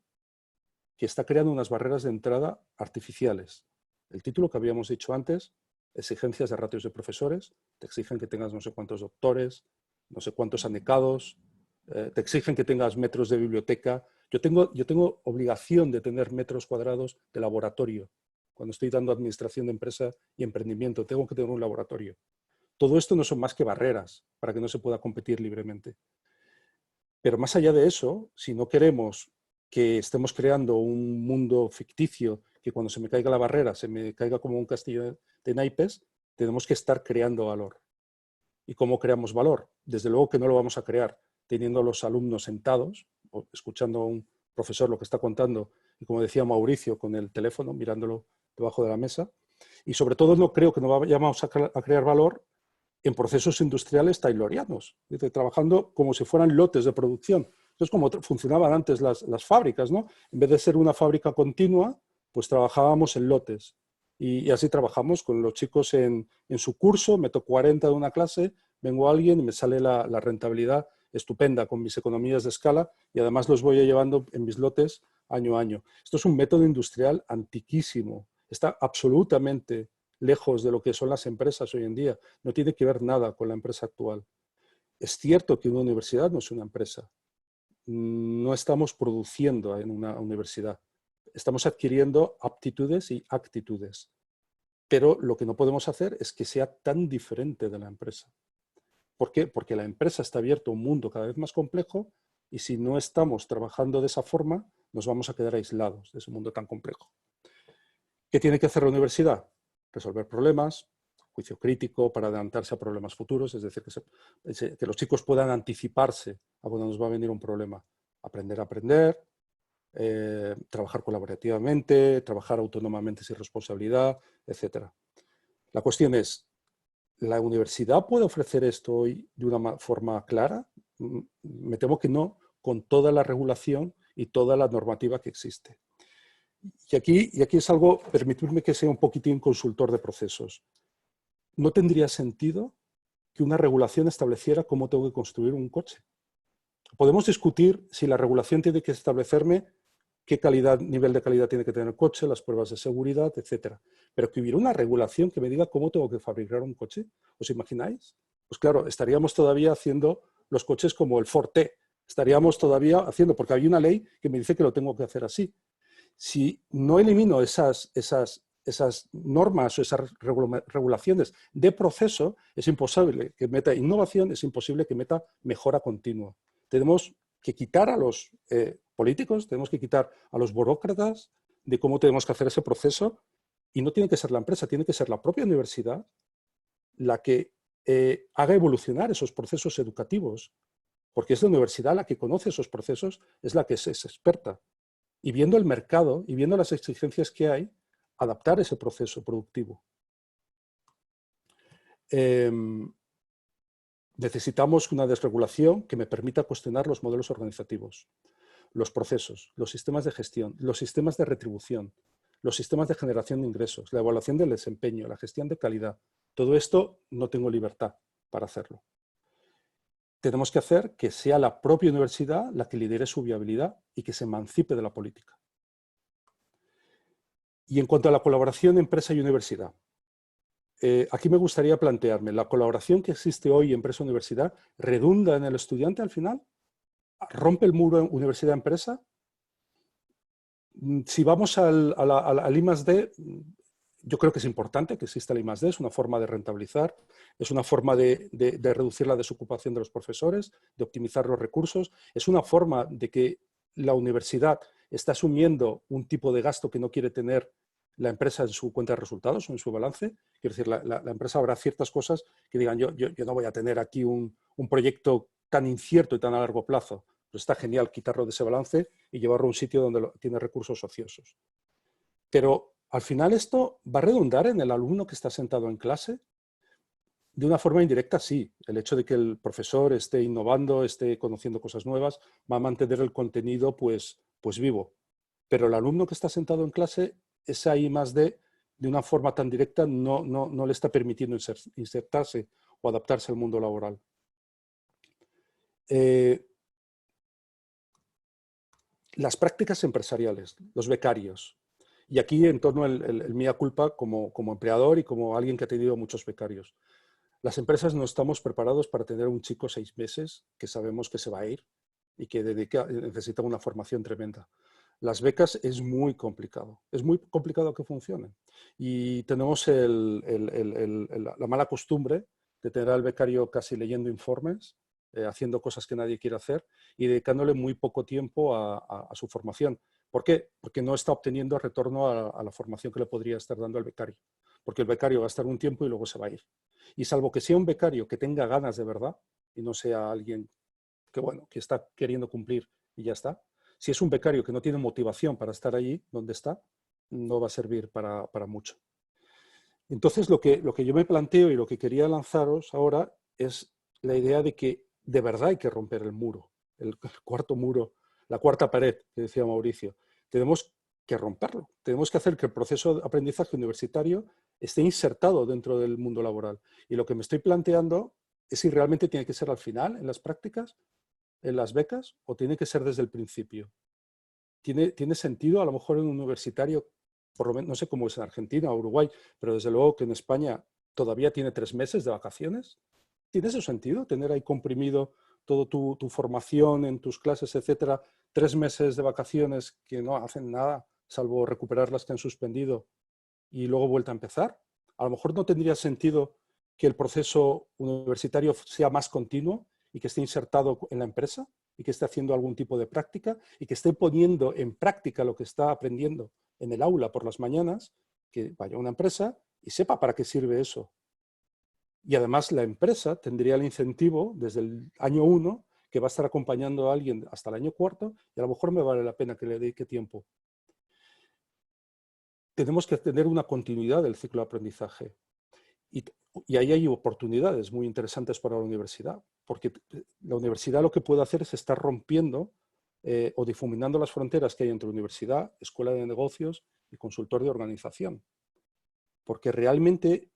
S7: que está creando unas barreras de entrada artificiales. El título que habíamos dicho antes, exigencias de ratios de profesores, te exigen que tengas no sé cuántos doctores, no sé cuántos anecados, te exigen que tengas metros de biblioteca. Yo tengo obligación de tener metros cuadrados de laboratorio. Cuando estoy dando administración de empresa y emprendimiento, tengo que tener un laboratorio. Todo esto no son más que barreras para que no se pueda competir libremente. Pero más allá de eso, si no queremos que estemos creando un mundo ficticio, que cuando se me caiga la barrera se me caiga como un castillo de naipes, tenemos que estar creando valor. ¿Y cómo creamos valor? Desde luego que no lo vamos a crear teniendo a los alumnos sentados, o escuchando a un profesor lo que está contando, y como decía Mauricio, con el teléfono, mirándolo debajo de la mesa. Y sobre todo no creo que nos vayamos a crear valor en procesos industriales taylorianos, trabajando como si fueran lotes de producción. Entonces, como funcionaban antes las fábricas, ¿no? En vez de ser una fábrica continua, pues trabajábamos en lotes. Y así trabajamos con los chicos en su curso, meto 40 de una clase, vengo a alguien y me sale la rentabilidad estupenda con mis economías de escala y además los voy llevando en mis lotes año a año. Esto es un método industrial antiquísimo, está absolutamente lejos de lo que son las empresas hoy en día, no tiene que ver nada con la empresa actual. Es cierto que una universidad no es una empresa, no estamos produciendo en una universidad, estamos adquiriendo aptitudes y actitudes, pero lo que no podemos hacer es que sea tan diferente de la empresa. ¿Por qué? Porque la empresa está abierta a un mundo cada vez más complejo y si no estamos trabajando de esa forma, nos vamos a quedar aislados de ese mundo tan complejo. ¿Qué tiene que hacer la universidad? Resolver problemas, juicio crítico para adelantarse a problemas futuros, es decir, que los chicos puedan anticiparse a cuando nos va a venir un problema. Aprender a aprender, trabajar colaborativamente, trabajar autónomamente sin responsabilidad, etc. La cuestión es, ¿la universidad puede ofrecer esto hoy de una forma clara? Me temo que no, con toda la regulación y toda la normativa que existe. Y aquí es algo, permitirme que sea un poquitín consultor de procesos. ¿No tendría sentido que una regulación estableciera cómo tengo que construir un coche? Podemos discutir si la regulación tiene que establecerme qué nivel de calidad tiene que tener el coche, las pruebas de seguridad, etc. Pero que hubiera una regulación que me diga cómo tengo que fabricar un coche, ¿os imagináis? Pues claro, estaríamos todavía haciendo los coches como el Ford T. Estaríamos todavía haciendo, porque hay una ley que me dice que lo tengo que hacer así. Si no elimino esas normas o esas regulaciones de proceso, es imposible que meta innovación, es imposible que meta mejora continua. Tenemos que quitar a los políticos, tenemos que quitar a los burócratas de cómo tenemos que hacer ese proceso, y no tiene que ser la empresa, tiene que ser la propia universidad la que haga evolucionar esos procesos educativos, porque es la universidad la que conoce esos procesos, es la que es experta. Y viendo el mercado y viendo las exigencias que hay, adaptar ese proceso productivo. Necesitamos una desregulación que me permita cuestionar los modelos organizativos, los procesos, los sistemas de gestión, los sistemas de retribución, los sistemas de generación de ingresos, la evaluación del desempeño, la gestión de calidad. Todo esto no tengo libertad para hacerlo. Tenemos que hacer que sea la propia universidad la que lidere su viabilidad y que se emancipe de la política. Y en cuanto a la colaboración empresa y universidad, aquí me gustaría plantearme, ¿la colaboración que existe hoy empresa-universidad redunda en el estudiante al final? ¿Rompe el muro universidad-empresa? Si vamos al I+D, yo creo que es importante que exista el I+D, es una forma de rentabilizar, es una forma de reducir la desocupación de los profesores, de optimizar los recursos, es una forma de que la universidad está asumiendo un tipo de gasto que no quiere tener la empresa en su cuenta de resultados o en su balance. Quiero decir, la empresa habrá ciertas cosas que digan, yo no voy a tener aquí un proyecto tan incierto y tan a largo plazo. Pues está genial quitarlo de ese balance y llevarlo a un sitio donde tiene recursos ociosos. Pero al final esto va a redundar en el alumno que está sentado en clase. De una forma indirecta, sí. El hecho de que el profesor esté innovando, esté conociendo cosas nuevas, va a mantener el contenido pues vivo. Pero el alumno que está sentado en clase, esa I+D, de una forma tan directa, no le está permitiendo insertarse o adaptarse al mundo laboral. Las prácticas empresariales, los becarios. Y aquí en torno el mea culpa como empleador y como alguien que ha tenido muchos becarios. Las empresas no estamos preparados para tener un chico 6 meses que sabemos que se va a ir y que necesita una formación tremenda. Las becas es muy complicado que funcionen. Y tenemos la mala costumbre de tener al becario casi leyendo informes, haciendo cosas que nadie quiere hacer y dedicándole muy poco tiempo a su formación. ¿Por qué? Porque no está obteniendo retorno a la formación que le podría estar dando al becario. Porque el becario va a estar un tiempo y luego se va a ir. Y salvo que sea un becario que tenga ganas de verdad y no sea alguien que está queriendo cumplir y ya está, si es un becario que no tiene motivación para estar allí donde está, no va a servir para mucho. Entonces, lo que yo me planteo y lo que quería lanzaros ahora es la idea de que de verdad hay que romper el muro, el cuarto muro, la cuarta pared, que decía Mauricio. Tenemos que romperlo. Tenemos que hacer que el proceso de aprendizaje universitario esté insertado dentro del mundo laboral. Y lo que me estoy planteando es si realmente tiene que ser al final, en las prácticas, en las becas, o tiene que ser desde el principio. ¿Tiene sentido a lo mejor en un universitario, por lo menos, no sé cómo es en Argentina o Uruguay, pero desde luego que en España todavía tiene 3 meses de vacaciones? ¿Tiene ese sentido tener ahí comprimido toda tu formación en tus clases, etcétera, 3 meses de vacaciones que no hacen nada, salvo recuperar las que han suspendido y luego vuelta a empezar? A lo mejor no tendría sentido que el proceso universitario sea más continuo y que esté insertado en la empresa y que esté haciendo algún tipo de práctica y que esté poniendo en práctica lo que está aprendiendo en el aula por las mañanas, que vaya a una empresa y sepa para qué sirve eso. Y además la empresa tendría el incentivo desde el año 1 que va a estar acompañando a alguien hasta el año 4 y a lo mejor me vale la pena que le dedique tiempo. Tenemos que tener una continuidad del ciclo de aprendizaje. Y ahí hay oportunidades muy interesantes para la universidad, porque la universidad lo que puede hacer es estar rompiendo o difuminando las fronteras que hay entre universidad, escuela de negocios y consultor de organización. Porque realmente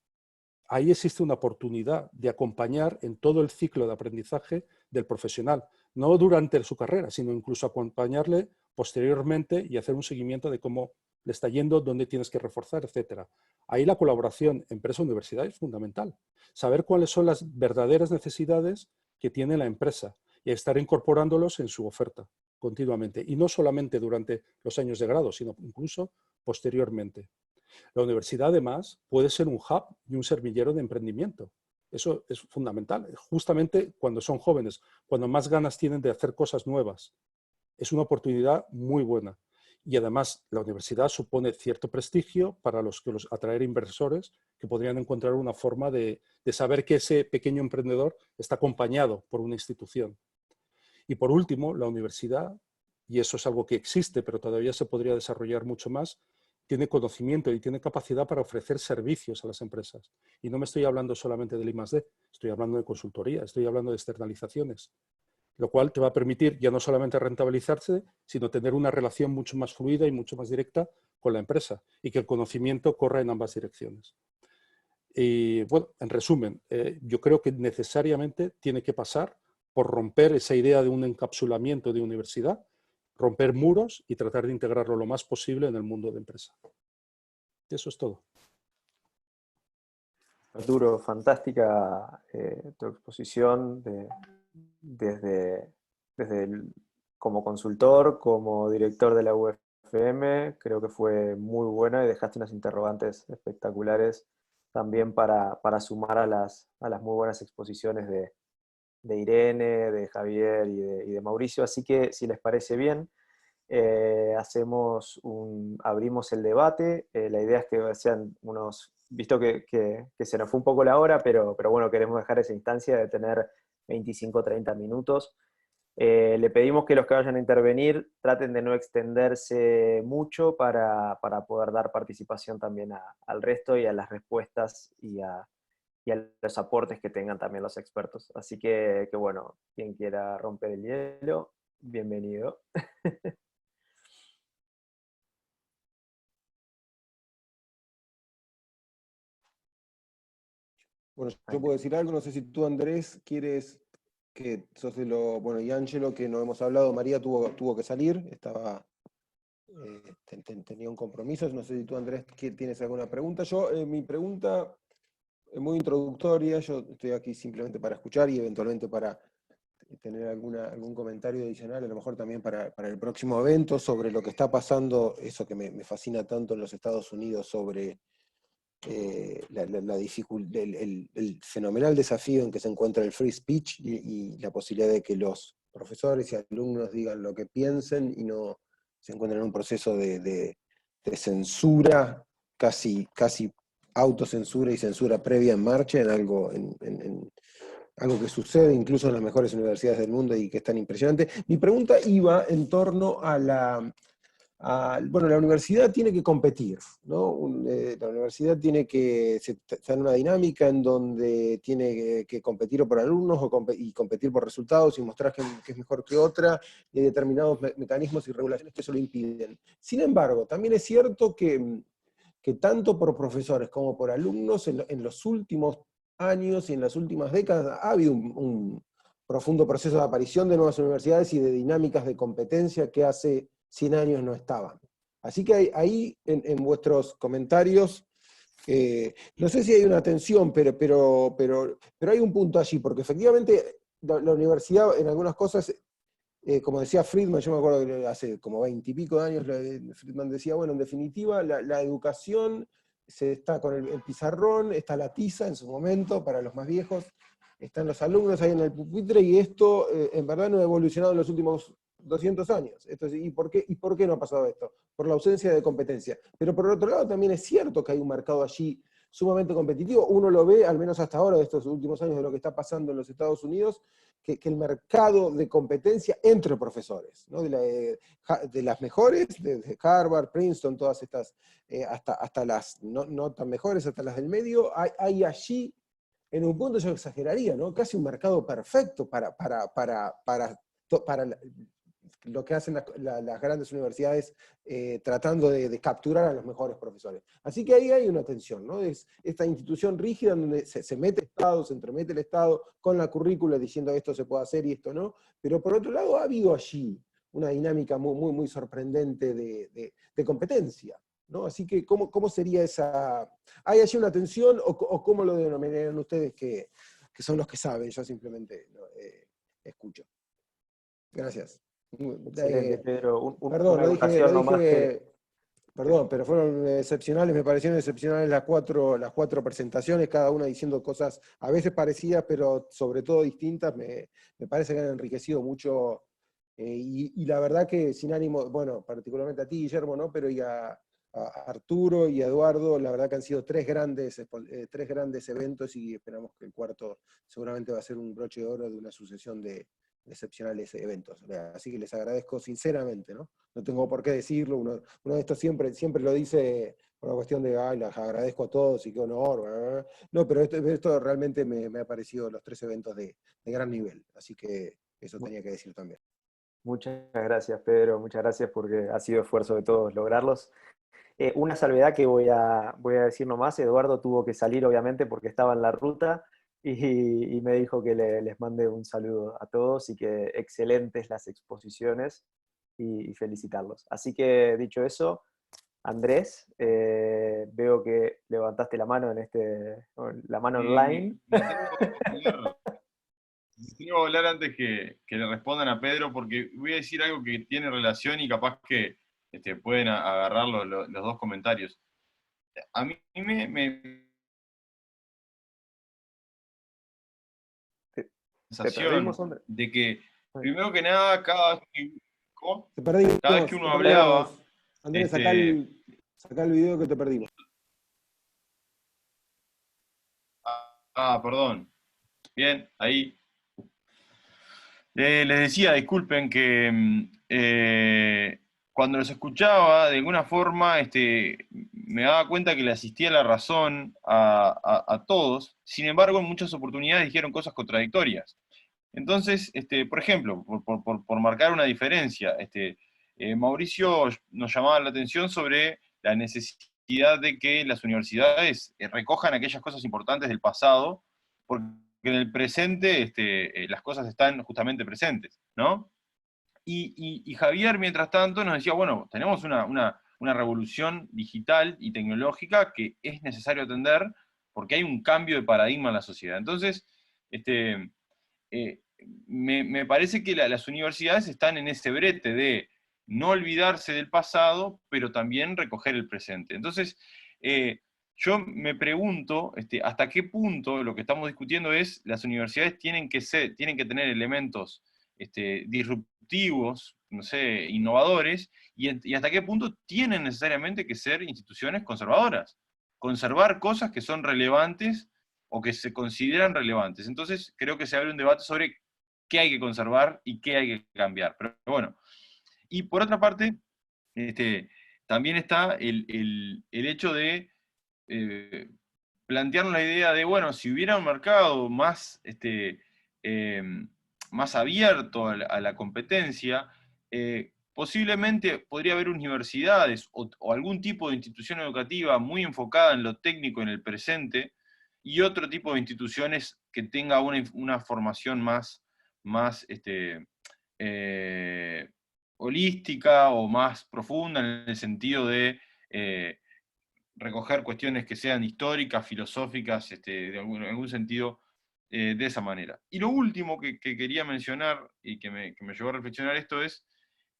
S7: ahí existe una oportunidad de acompañar en todo el ciclo de aprendizaje del profesional, no durante su carrera, sino incluso acompañarle posteriormente y hacer un seguimiento de cómo le está yendo, dónde tienes que reforzar, etc. Ahí la colaboración empresa-universidad es fundamental. Saber cuáles son las verdaderas necesidades que tiene la empresa y estar incorporándolos en su oferta continuamente. Y no solamente durante los años de grado, sino incluso posteriormente. La universidad, además, puede ser un hub y un servillero de emprendimiento. Eso es fundamental. Justamente cuando son jóvenes, cuando más ganas tienen de hacer cosas nuevas. Es una oportunidad muy buena. Y además, la universidad supone cierto prestigio para atraer inversores que podrían encontrar una forma de saber que ese pequeño emprendedor está acompañado por una institución. Y por último, la universidad, y eso es algo que existe, pero todavía se podría desarrollar mucho más, tiene conocimiento y tiene capacidad para ofrecer servicios a las empresas. Y no me estoy hablando solamente del I+D, estoy hablando de consultoría, estoy hablando de externalizaciones, lo cual te va a permitir ya no solamente rentabilizarse, sino tener una relación mucho más fluida y mucho más directa con la empresa y que el conocimiento corra en ambas direcciones. Y bueno, en resumen, yo creo que necesariamente tiene que pasar por romper esa idea de un encapsulamiento de universidad, romper muros y tratar de integrarlo lo más posible en el mundo de empresa. Eso es todo.
S1: Arturo, fantástica tu exposición como consultor, como director de la UFM. Creo que fue muy buena y dejaste unas interrogantes espectaculares también para sumar a las muy buenas exposiciones de Irene, de Javier y de Mauricio. Así que, si les parece bien, abrimos el debate. La idea es que sean visto que se nos fue un poco la hora, pero bueno, queremos dejar esa instancia de tener 25 o 30 minutos. Le pedimos que los que vayan a intervenir traten de no extenderse mucho para poder dar participación también al resto y a las respuestas y a los aportes que tengan también los expertos. Así que bueno, quien quiera romper el hielo, bienvenido.
S5: Bueno, yo puedo decir algo, no sé si tú, Andrés, quieres, que sos de lo, bueno, y Ángelo, que no hemos hablado, María tuvo que salir, tenía un compromiso, no sé si tú, Andrés, tienes alguna pregunta. Mi pregunta es muy introductoria, yo estoy aquí simplemente para escuchar y eventualmente para tener algún comentario adicional, a lo mejor también para el próximo evento, sobre lo que está pasando, eso que me fascina tanto en los Estados Unidos, sobre el fenomenal desafío en que se encuentra el free speech y la posibilidad de que los profesores y alumnos digan lo que piensen y no se encuentren en un proceso de censura, casi autocensura y censura previa en marcha, en algo que sucede incluso en las mejores universidades del mundo y que es tan impresionante. Mi pregunta iba en torno a bueno, la universidad tiene que competir, ¿no? La universidad está en una dinámica en donde tiene que competir o por alumnos y competir por resultados y mostrar que es mejor que otra, y hay determinados mecanismos y regulaciones que eso lo impiden. Sin embargo, también es cierto que tanto por profesores como por alumnos en los últimos años y en las últimas décadas ha habido un profundo proceso de aparición de nuevas universidades y de dinámicas de competencia que hace 100 años no estaban. Así que ahí, en vuestros comentarios, no sé si hay una tensión, pero hay un punto allí, porque efectivamente la universidad en algunas cosas, como decía Friedman, yo me acuerdo que hace como 20 y pico de años, Friedman decía, bueno, en definitiva, la educación está con el pizarrón, está la tiza en su momento, para los más viejos, están los alumnos ahí en el pupitre, y esto en verdad no ha evolucionado en los últimos 200 años. Entonces, ¿y por qué no ha pasado esto? Por la ausencia de competencia. Pero por otro lado también es cierto que hay un mercado allí sumamente competitivo. Uno lo ve, al menos hasta ahora, de estos últimos años, de lo que está pasando en los Estados Unidos, que el mercado de competencia entre profesores, ¿no? De las mejores, de Harvard, Princeton, todas estas, hasta las no tan mejores, hasta las del medio, hay allí, en un punto yo exageraría, ¿no? Casi un mercado perfecto para lo que hacen las grandes universidades tratando de capturar a los mejores profesores. Así que ahí hay una tensión, ¿no? Es esta institución rígida donde se mete el Estado, se entremete el Estado con la currícula diciendo esto se puede hacer y esto no, pero por otro lado ha habido allí una dinámica muy sorprendente de competencia, ¿no? Así que, ¿cómo sería esa? ¿Hay allí una tensión o cómo lo denominarían ustedes que son los que saben? Yo simplemente escucho. Gracias.
S1: Excelente, Pedro.
S5: Perdón,
S1: Una acotación nomás
S5: perdón, pero fueron excepcionales, me parecieron excepcionales las cuatro presentaciones, cada una diciendo cosas a veces parecidas, pero sobre todo distintas, me parece que han enriquecido mucho, y la verdad que sin ánimo, bueno, particularmente a ti, Guillermo, ¿no? Pero y a Arturo y a Eduardo, la verdad que han sido tres grandes eventos, y esperamos que el cuarto seguramente va a ser un broche de oro de una sucesión de excepcionales eventos. Así que les agradezco sinceramente, ¿no? No tengo por qué decirlo, uno de estos siempre lo dice por la cuestión de, ay, les agradezco a todos y qué honor, bla, bla, bla. No, pero esto realmente me ha parecido los tres eventos de gran nivel, así que eso tenía que decir también.
S1: Muchas gracias, Pedro, muchas gracias porque ha sido esfuerzo de todos lograrlos. Una salvedad que voy a decir nomás: Eduardo tuvo que salir obviamente porque estaba en la ruta, y me dijo que les mande un saludo a todos y que excelentes las exposiciones y felicitarlos. Así que dicho eso, Andrés, veo que levantaste la mano la mano online.
S6: Me tengo que hablar antes que le respondan a Pedro, porque voy a decir algo que tiene relación y capaz que pueden agarrar los dos comentarios. A mí me sensación de que, primero que nada, cada vez que uno hablaba...
S5: Andrés, sacá el video que te perdimos.
S6: Perdón. Bien, ahí. Les decía, disculpen, que cuando los escuchaba, de alguna forma, me daba cuenta que le asistía la razón a todos. Sin embargo, en muchas oportunidades dijeron cosas contradictorias. Entonces, por ejemplo, por marcar una diferencia, Mauricio nos llamaba la atención sobre la necesidad de que las universidades recojan aquellas cosas importantes del pasado, porque en el presente las cosas están justamente presentes, ¿no? Y Javier, mientras tanto, nos decía, bueno, tenemos una revolución digital y tecnológica que es necesario atender porque hay un cambio de paradigma en la sociedad. Entonces, me parece que las universidades están en ese brete de no olvidarse del pasado, pero también recoger el presente. Entonces, yo me pregunto hasta qué punto lo que estamos discutiendo es las universidades tienen que tener elementos disruptivos, no sé, innovadores, y hasta qué punto tienen necesariamente que ser instituciones conservadoras, conservar cosas que son relevantes o que se consideran relevantes. Entonces, creo que se abre un debate sobre qué hay que conservar y qué hay que cambiar. Pero bueno, y por otra parte, también está el hecho de plantearnos la idea de, bueno, si hubiera un mercado más, más abierto a la competencia, posiblemente podría haber universidades o algún tipo de institución educativa muy enfocada en lo técnico en el presente, y otro tipo de instituciones que tenga una formación más holística o más profunda, en el sentido de recoger cuestiones que sean históricas, filosóficas, en algún sentido, de esa manera. Y lo último que quería mencionar, y que me llevó a reflexionar esto, es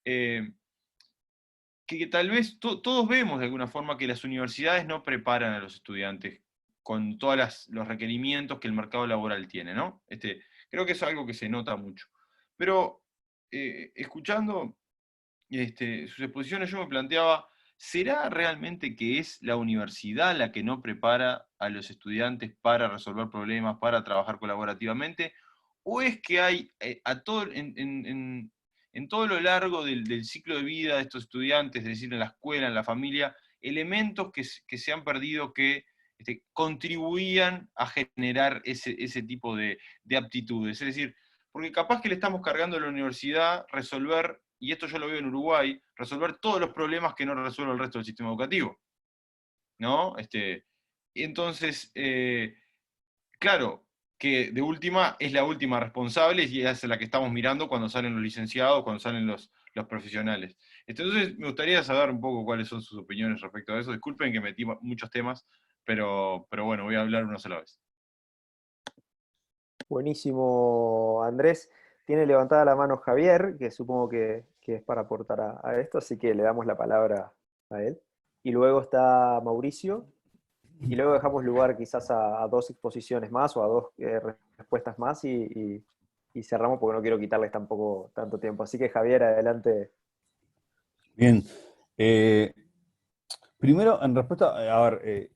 S6: que tal vez todos vemos de alguna forma que las universidades no preparan a los estudiantes con todos los requerimientos que el mercado laboral tiene, ¿no? Creo que es algo que se nota mucho. Pero escuchando sus exposiciones, yo me planteaba, ¿será realmente que es la universidad la que no prepara a los estudiantes para resolver problemas, para trabajar colaborativamente? ¿O es que hay en todo lo largo del ciclo de vida de estos estudiantes, es decir, en la escuela, en la familia, elementos que se han perdido que contribuían a generar ese tipo de aptitudes? Es decir, porque capaz que le estamos cargando a la universidad resolver, y esto yo lo veo en Uruguay, resolver todos los problemas que no resuelve el resto del sistema educativo, ¿no? Entonces, claro, que de última es la última responsable y es la que estamos mirando cuando salen los licenciados, cuando salen los profesionales. Entonces, me gustaría saber un poco cuáles son sus opiniones respecto a eso. Disculpen que metí muchos temas, pero bueno, voy a hablar una sola vez.
S1: Buenísimo, Andrés. Tiene levantada la mano Javier, que supongo que es para aportar a esto, así que le damos la palabra a él. Y luego está Mauricio, y luego dejamos lugar quizás a dos exposiciones más o a dos respuestas más y cerramos porque no quiero quitarles tampoco tanto tiempo. Así que Javier, adelante.
S2: Bien. Primero, en respuesta, a ver,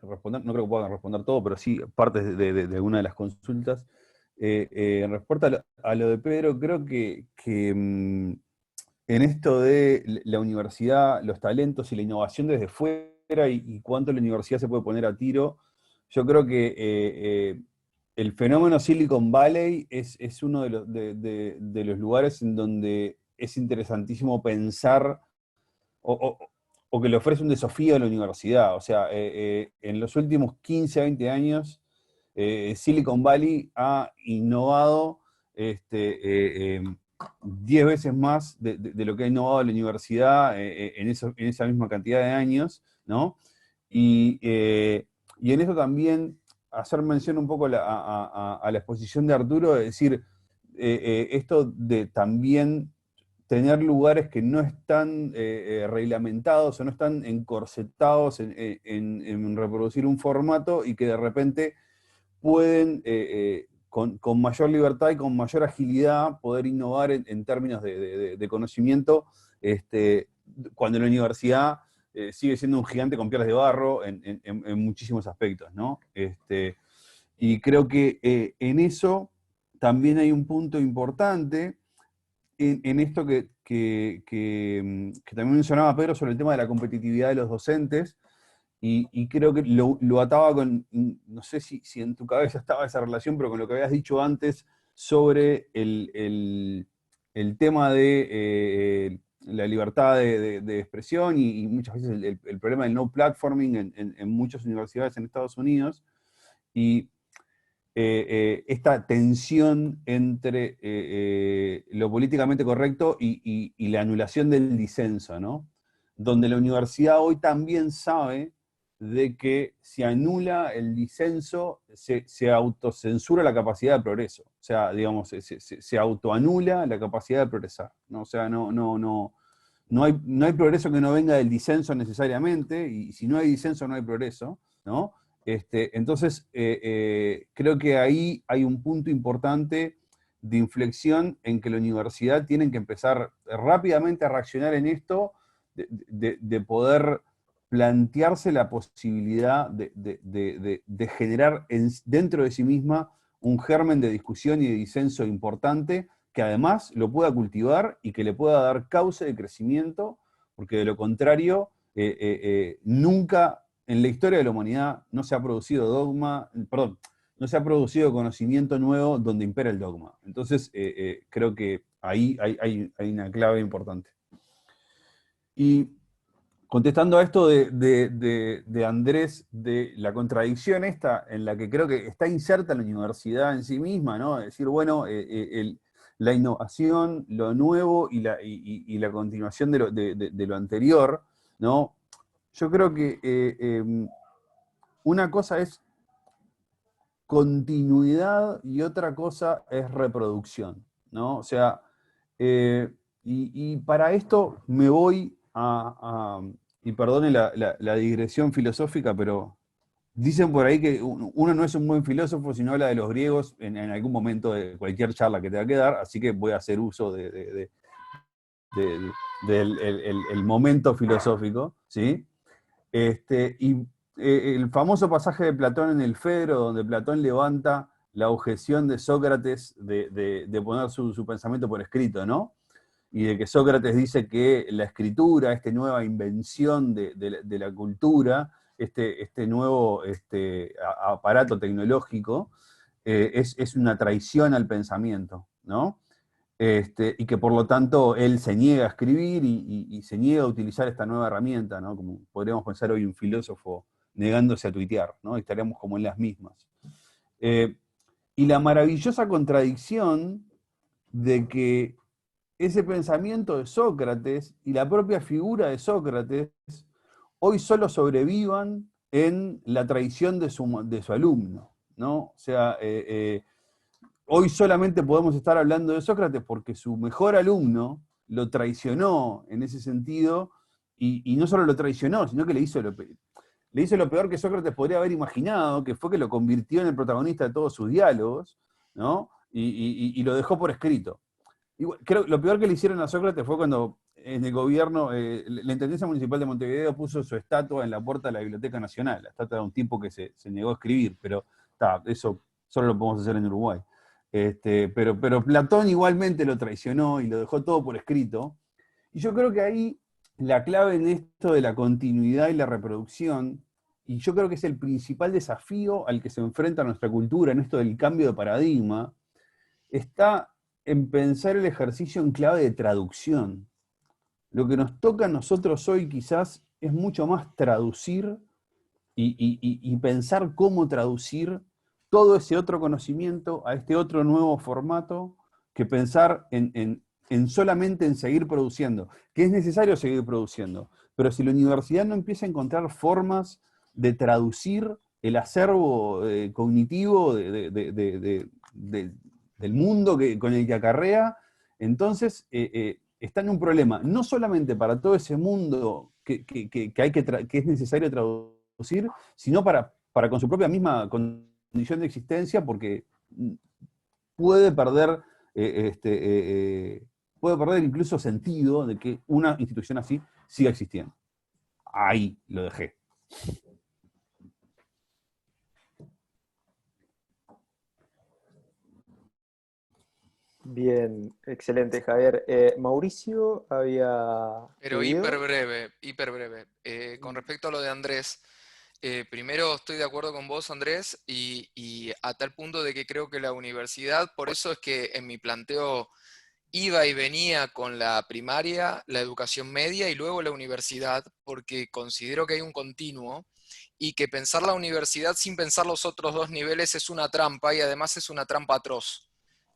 S2: responder, no creo que puedan responder todo, pero sí partes de alguna de las consultas. En respuesta a lo de Pedro, creo que en esto de la universidad, los talentos y la innovación desde fuera y cuánto la universidad se puede poner a tiro, yo creo que el fenómeno Silicon Valley es uno de los lugares en donde es interesantísimo pensar o que le ofrece un desafío a la universidad. O sea, en los últimos 15 a 20 años, Silicon Valley ha innovado 10 veces más de lo que ha innovado la universidad en esa misma cantidad de años, ¿no? Y en eso también hacer mención un poco a la exposición de Arturo, es decir, esto de también tener lugares que no están reglamentados o no están encorsetados en reproducir un formato y que de repente pueden, con mayor libertad y con mayor agilidad, poder innovar en términos de conocimiento, cuando la universidad sigue siendo un gigante con piedras de barro en muchísimos aspectos, ¿no? Y creo que en eso también hay un punto importante, en esto que también mencionaba Pedro sobre el tema de la competitividad de los docentes, y creo que lo ataba con, no sé si en tu cabeza estaba esa relación, pero con lo que habías dicho antes sobre el tema de la libertad de expresión y muchas veces el problema del no platforming en muchas universidades en Estados Unidos, y esta tensión entre lo políticamente correcto y la anulación del disenso, ¿no? Donde la universidad hoy también sabe de que si anula el disenso, se autocensura la capacidad de progreso. O sea, digamos, se autoanula la capacidad de progresar, ¿no? O sea, no hay progreso que no venga del disenso necesariamente, y si no hay disenso no hay progreso, ¿no? Entonces, creo que ahí hay un punto importante de inflexión en que la universidad tiene que empezar rápidamente a reaccionar en esto, de poder plantearse la posibilidad de generar dentro de sí misma un germen de discusión y de disenso importante, que además lo pueda cultivar y que le pueda dar cauce de crecimiento, porque de lo contrario, nunca en la historia de la humanidad no se ha producido no se ha producido conocimiento nuevo donde impera el dogma. Entonces, creo que ahí hay una clave importante. Y contestando a esto de Andrés, de la contradicción esta, en la que creo que está inserta la universidad en sí misma, ¿no? Es decir, bueno, la innovación, lo nuevo y la continuación de lo anterior, ¿no? Yo creo que una cosa es continuidad y otra cosa es reproducción, ¿no? O sea, y para esto me voy y perdone la digresión filosófica, pero dicen por ahí que uno no es un buen filósofo si no habla de los griegos en algún momento de cualquier charla que te va a quedar, así que voy a hacer uso de del momento filosófico, ¿sí? El famoso pasaje de Platón en el Fedro, donde Platón levanta la objeción de Sócrates de poner su pensamiento por escrito, ¿no? Y de que Sócrates dice que la escritura, esta nueva invención de la cultura, este nuevo aparato tecnológico, es una traición al pensamiento, ¿no? Y que por lo tanto él se niega a escribir y se niega a utilizar esta nueva herramienta, ¿no? Como podríamos pensar hoy un filósofo negándose a tuitear, ¿no? Y estaríamos como en las mismas. Y la maravillosa contradicción de que ese pensamiento de Sócrates y la propia figura de Sócrates hoy solo sobrevivan en la traición de su alumno, ¿no? O sea, hoy solamente podemos estar hablando de Sócrates porque su mejor alumno lo traicionó en ese sentido, y no solo lo traicionó, sino que le hizo lo peor que Sócrates podría haber imaginado, que fue que lo convirtió en el protagonista de todos sus diálogos, ¿no? Y lo dejó por escrito. Creo que lo peor que le hicieron a Sócrates fue cuando en el gobierno, la Intendencia Municipal de Montevideo puso su estatua en la puerta de la Biblioteca Nacional, la estatua de un tipo que se negó a escribir, pero eso solo lo podemos hacer en Uruguay. Pero Platón igualmente lo traicionó y lo dejó todo por escrito. Y yo creo que ahí la clave en esto de la continuidad y la reproducción, y yo creo que es el principal desafío al que se enfrenta nuestra cultura en esto del cambio de paradigma, está en pensar el ejercicio en clave de traducción. Lo que nos toca a nosotros hoy quizás es mucho más traducir y pensar cómo traducir todo ese otro conocimiento a este otro nuevo formato, que pensar en solamente en seguir produciendo, que es necesario seguir produciendo, pero si la universidad no empieza a encontrar formas de traducir el acervo cognitivo del mundo con el que acarrea, entonces está en un problema, no solamente para todo ese mundo que es necesario traducir, sino para con su propia misma condición de existencia, porque puede perder incluso sentido de que una institución así siga existiendo. Ahí lo dejé.
S1: Bien, excelente, Javier. Mauricio había
S4: Pero
S1: pedido.
S4: hiper breve. Con respecto a lo de Andrés, primero estoy de acuerdo con vos, Andrés, y a tal punto de que creo que la universidad, por eso es que en mi planteo iba y venía con la primaria, la educación media y luego la universidad, porque considero que hay un continuo y que pensar la universidad sin pensar los otros dos niveles es una trampa, y además es una trampa atroz.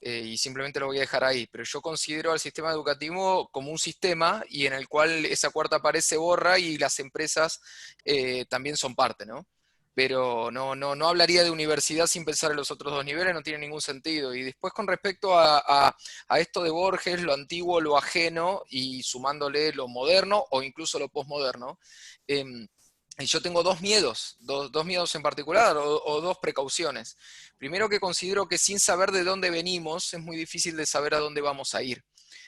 S4: Y simplemente lo voy a dejar ahí, pero yo considero al sistema educativo como un sistema y en el cual esa cuarta pared se borra y las empresas también son parte, ¿no? Pero no hablaría de universidad sin pensar en los otros dos niveles, no tiene ningún sentido. Y después con respecto a esto de Borges, lo antiguo, lo ajeno, y sumándole lo moderno o incluso lo posmoderno, y yo tengo dos miedos, dos miedos en particular, o dos precauciones. Primero, que considero que sin saber de dónde venimos es muy difícil de saber a dónde vamos a ir.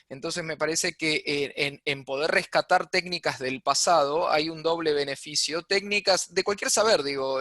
S4: Entonces me parece que en poder rescatar técnicas del pasado hay un doble beneficio. Técnicas de cualquier saber, digo,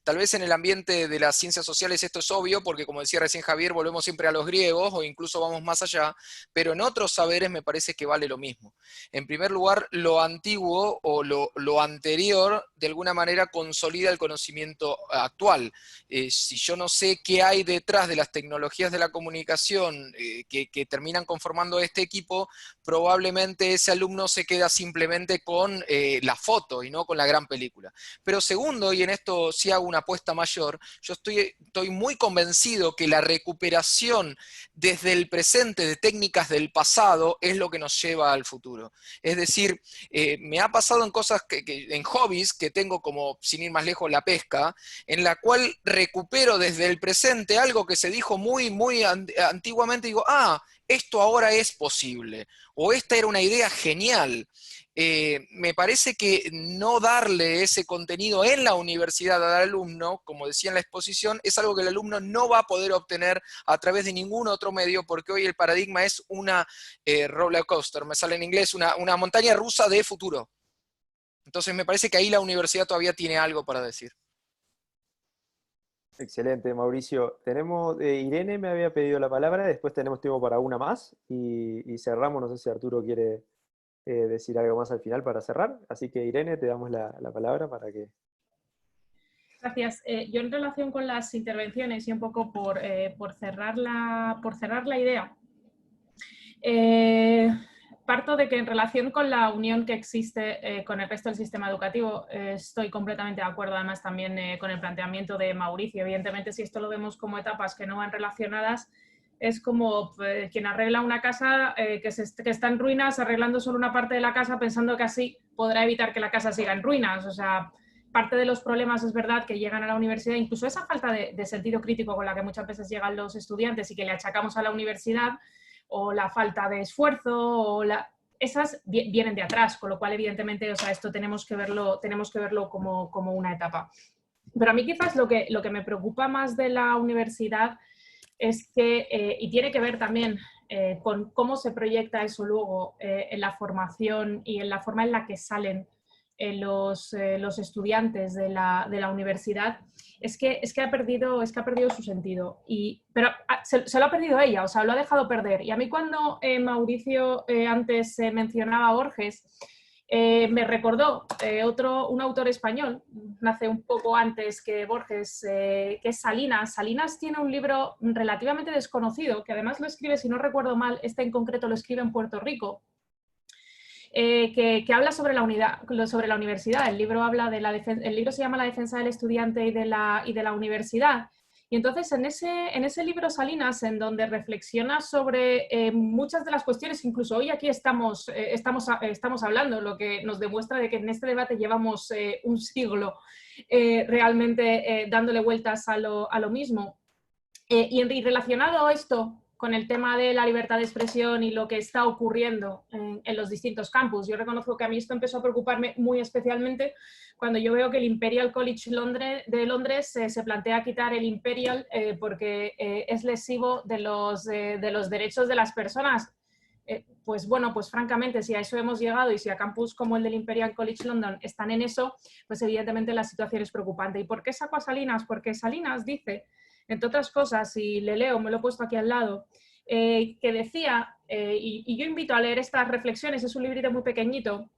S4: tal vez en el ambiente de las ciencias sociales esto es obvio, porque como decía recién Javier, volvemos siempre a los griegos o incluso vamos más allá, pero en otros saberes me parece que vale lo mismo. En primer lugar, lo antiguo o lo anterior de alguna manera consolida el conocimiento actual. Si yo no sé qué hay detrás de las tecnologías de la comunicación que terminan conformando este equipo, probablemente ese alumno se queda simplemente con la foto y no con la gran película. Pero segundo, y en esto sí hago una apuesta mayor, yo estoy muy convencido que la recuperación desde el presente de técnicas del pasado es lo que nos lleva al futuro. Es decir, me ha pasado en cosas, en hobbies que tengo, como sin ir más lejos la pesca, en la cual recupero desde el presente algo que se dijo muy antiguamente y digo, esto ahora es posible, o esta era una idea genial. Me parece que no darle ese contenido en la universidad al alumno, como decía en la exposición, es algo que el alumno no va a poder obtener a través de ningún otro medio, porque hoy el paradigma es una roller coaster, me sale en inglés, una montaña rusa de futuro. Entonces me parece que ahí la universidad todavía tiene algo para decir.
S1: Excelente, Mauricio. Tenemos, Irene me había pedido la palabra, después tenemos tiempo para una más y cerramos. No sé si Arturo quiere decir algo más al final para cerrar. Así que Irene, te damos la palabra para que...
S3: Gracias. Yo en relación con las intervenciones y un poco por cerrar la idea, parto de que en relación con la unión que existe con el resto del sistema educativo, estoy completamente de acuerdo además también con el planteamiento de Mauricio. Evidentemente, si esto lo vemos como etapas que no van relacionadas, es como quien arregla una casa que está en ruinas, arreglando solo una parte de la casa pensando que así podrá evitar que la casa siga en ruinas. O sea, parte de los problemas es verdad que llegan a la universidad, incluso esa falta de sentido crítico con la que muchas veces llegan los estudiantes y que le achacamos a la universidad, o la falta de esfuerzo, esas vienen de atrás, con lo cual evidentemente, o sea, esto tenemos que verlo como una etapa. Pero a mí quizás lo que me preocupa más de la universidad es que, y tiene que ver también con cómo se proyecta eso luego en la formación y en la forma en la que salen los estudiantes de la universidad, es que ha perdido su sentido. Pero se lo ha perdido ella, o sea, lo ha dejado perder. Y a mí cuando Mauricio antes mencionaba a Borges, me recordó un autor español, nace un poco antes que Borges, que es Salinas. Salinas tiene un libro relativamente desconocido, que además lo escribe, si no recuerdo mal, este en concreto lo escribe en Puerto Rico, que habla sobre la universidad. El libro se llama La defensa del estudiante y de la universidad. Y entonces en ese libro Salinas, en donde reflexiona sobre muchas de las cuestiones, incluso hoy aquí estamos hablando, lo que nos demuestra de que en este debate llevamos un siglo realmente dándole vueltas a lo mismo. Y relacionado a esto con el tema de la libertad de expresión y lo que está ocurriendo en los distintos campus. Yo reconozco que a mí esto empezó a preocuparme muy especialmente cuando yo veo que el Imperial College de Londres se plantea quitar el Imperial porque es lesivo de los derechos de las personas. Pues bueno, pues francamente, si a eso hemos llegado y si a campus como el del Imperial College London están en eso, pues evidentemente la situación es preocupante. ¿Y por qué saco a Salinas? Porque Salinas dice, entre otras cosas, y le leo, me lo he puesto aquí al lado, que decía, y yo invito a leer estas reflexiones, es un librito muy pequeñito,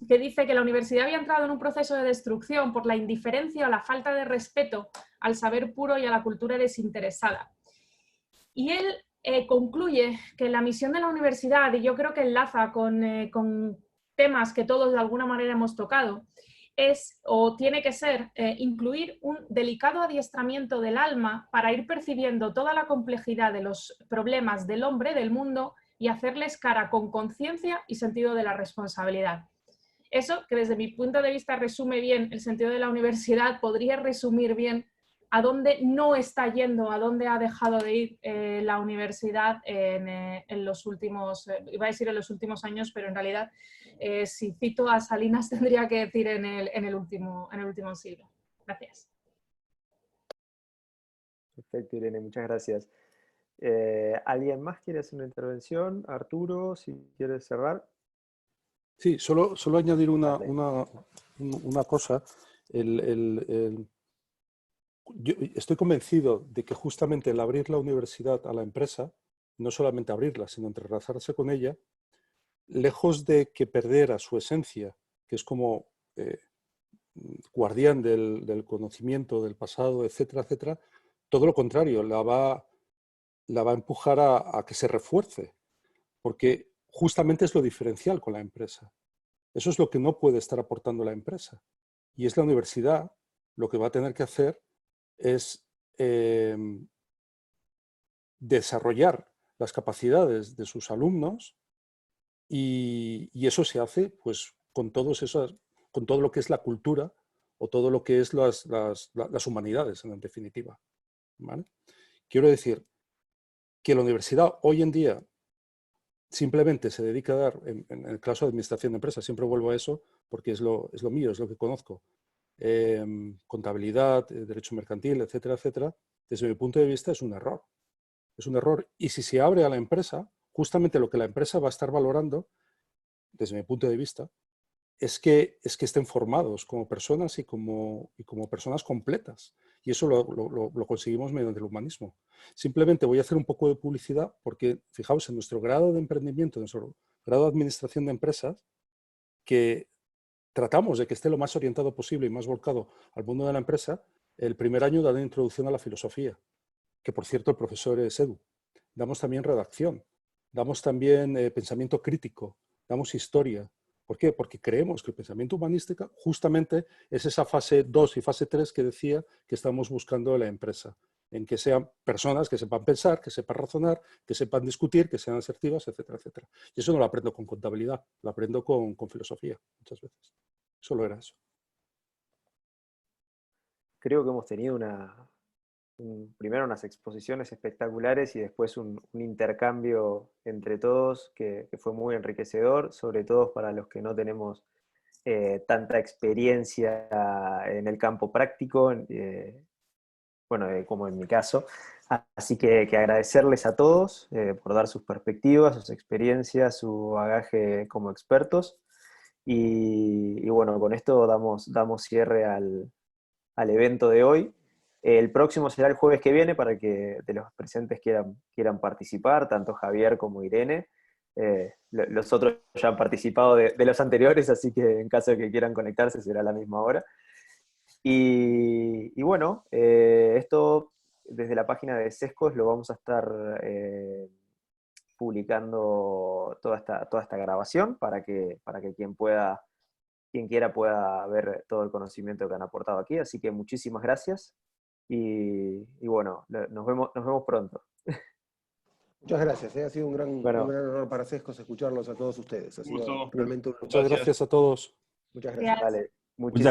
S3: que dice que la universidad había entrado en un proceso de destrucción por la indiferencia o la falta de respeto al saber puro y a la cultura desinteresada. Y él concluye que la misión de la universidad, y yo creo que enlaza con temas que todos de alguna manera hemos tocado, es o tiene que ser incluir un delicado adiestramiento del alma para ir percibiendo toda la complejidad de los problemas del hombre, del mundo, y hacerles cara con conciencia y sentido de la responsabilidad. Eso, que desde mi punto de vista resume bien el sentido de la universidad, podría resumir bien a dónde no está yendo, a dónde ha dejado de ir la universidad en los últimos, iba a decir en los últimos años, pero en realidad si cito a Salinas tendría que decir en el último siglo. Gracias.
S1: Perfecto, Irene, muchas gracias. ¿Alguien más quiere hacer una intervención? Arturo, si quieres cerrar.
S7: Sí, solo añadir una cosa. Yo estoy convencido de que justamente el abrir la universidad a la empresa, no solamente abrirla, sino entrelazarse con ella, lejos de que perdiera su esencia, que es como guardián del conocimiento, del pasado, etcétera, etcétera, todo lo contrario, la va a empujar a que se refuerce, porque justamente es lo diferencial con la empresa. Eso es lo que no puede estar aportando la empresa. Y es la universidad lo que va a tener que hacer es desarrollar las capacidades de sus alumnos y eso se hace pues, con todo lo que es la cultura o todo lo que es las humanidades, en definitiva. ¿Vale? Quiero decir que la universidad hoy en día simplemente se dedica a dar, en el caso de administración de empresas, siempre vuelvo a eso porque es lo mío, es lo que conozco, contabilidad, derecho mercantil, etcétera, etcétera, desde mi punto de vista es un error. Es un error. Y si se abre a la empresa, justamente lo que la empresa va a estar valorando, desde mi punto de vista, es que estén formados como personas y como personas completas. Y eso lo conseguimos mediante el humanismo. Simplemente voy a hacer un poco de publicidad porque, fijaos, en nuestro grado de emprendimiento, en nuestro grado de administración de empresas, que tratamos de que esté lo más orientado posible y más volcado al mundo de la empresa, el primer año da de introducción a la filosofía, que por cierto el profesor es Edu. Damos también redacción, damos también pensamiento crítico, damos historia. ¿Por qué? Porque creemos que el pensamiento humanístico justamente es esa fase 2 y fase 3 que decía que estamos buscando en la empresa, en que sean personas que sepan pensar, que sepan razonar, que sepan discutir, que sean asertivas, etcétera, etcétera. Y eso no lo aprendo con contabilidad, lo aprendo con filosofía muchas veces. Solo era eso.
S1: Creo que hemos tenido primero unas exposiciones espectaculares y después un intercambio entre todos que fue muy enriquecedor, sobre todo para los que no tenemos tanta experiencia en el campo práctico, como en mi caso. Así que agradecerles a todos por dar sus perspectivas, sus experiencias, su bagaje como expertos. Y bueno, con esto damos cierre al evento de hoy. El próximo será el jueves que viene para que de los presentes quieran participar, tanto Javier como Irene. Los otros ya han participado de los anteriores, así que en caso de que quieran conectarse será a la misma hora. Y bueno, esto desde la página de Sescos lo vamos a estar publicando toda esta grabación para que quien quiera pueda ver todo el conocimiento que han aportado aquí. Así que muchísimas gracias y bueno, nos vemos pronto.
S5: Muchas gracias, ha sido un gran honor para Sescos escucharlos a todos ustedes. Ha sido realmente un
S7: Muchas gracias a todos.
S5: Muchas gracias.
S1: Dale,
S2: Muchas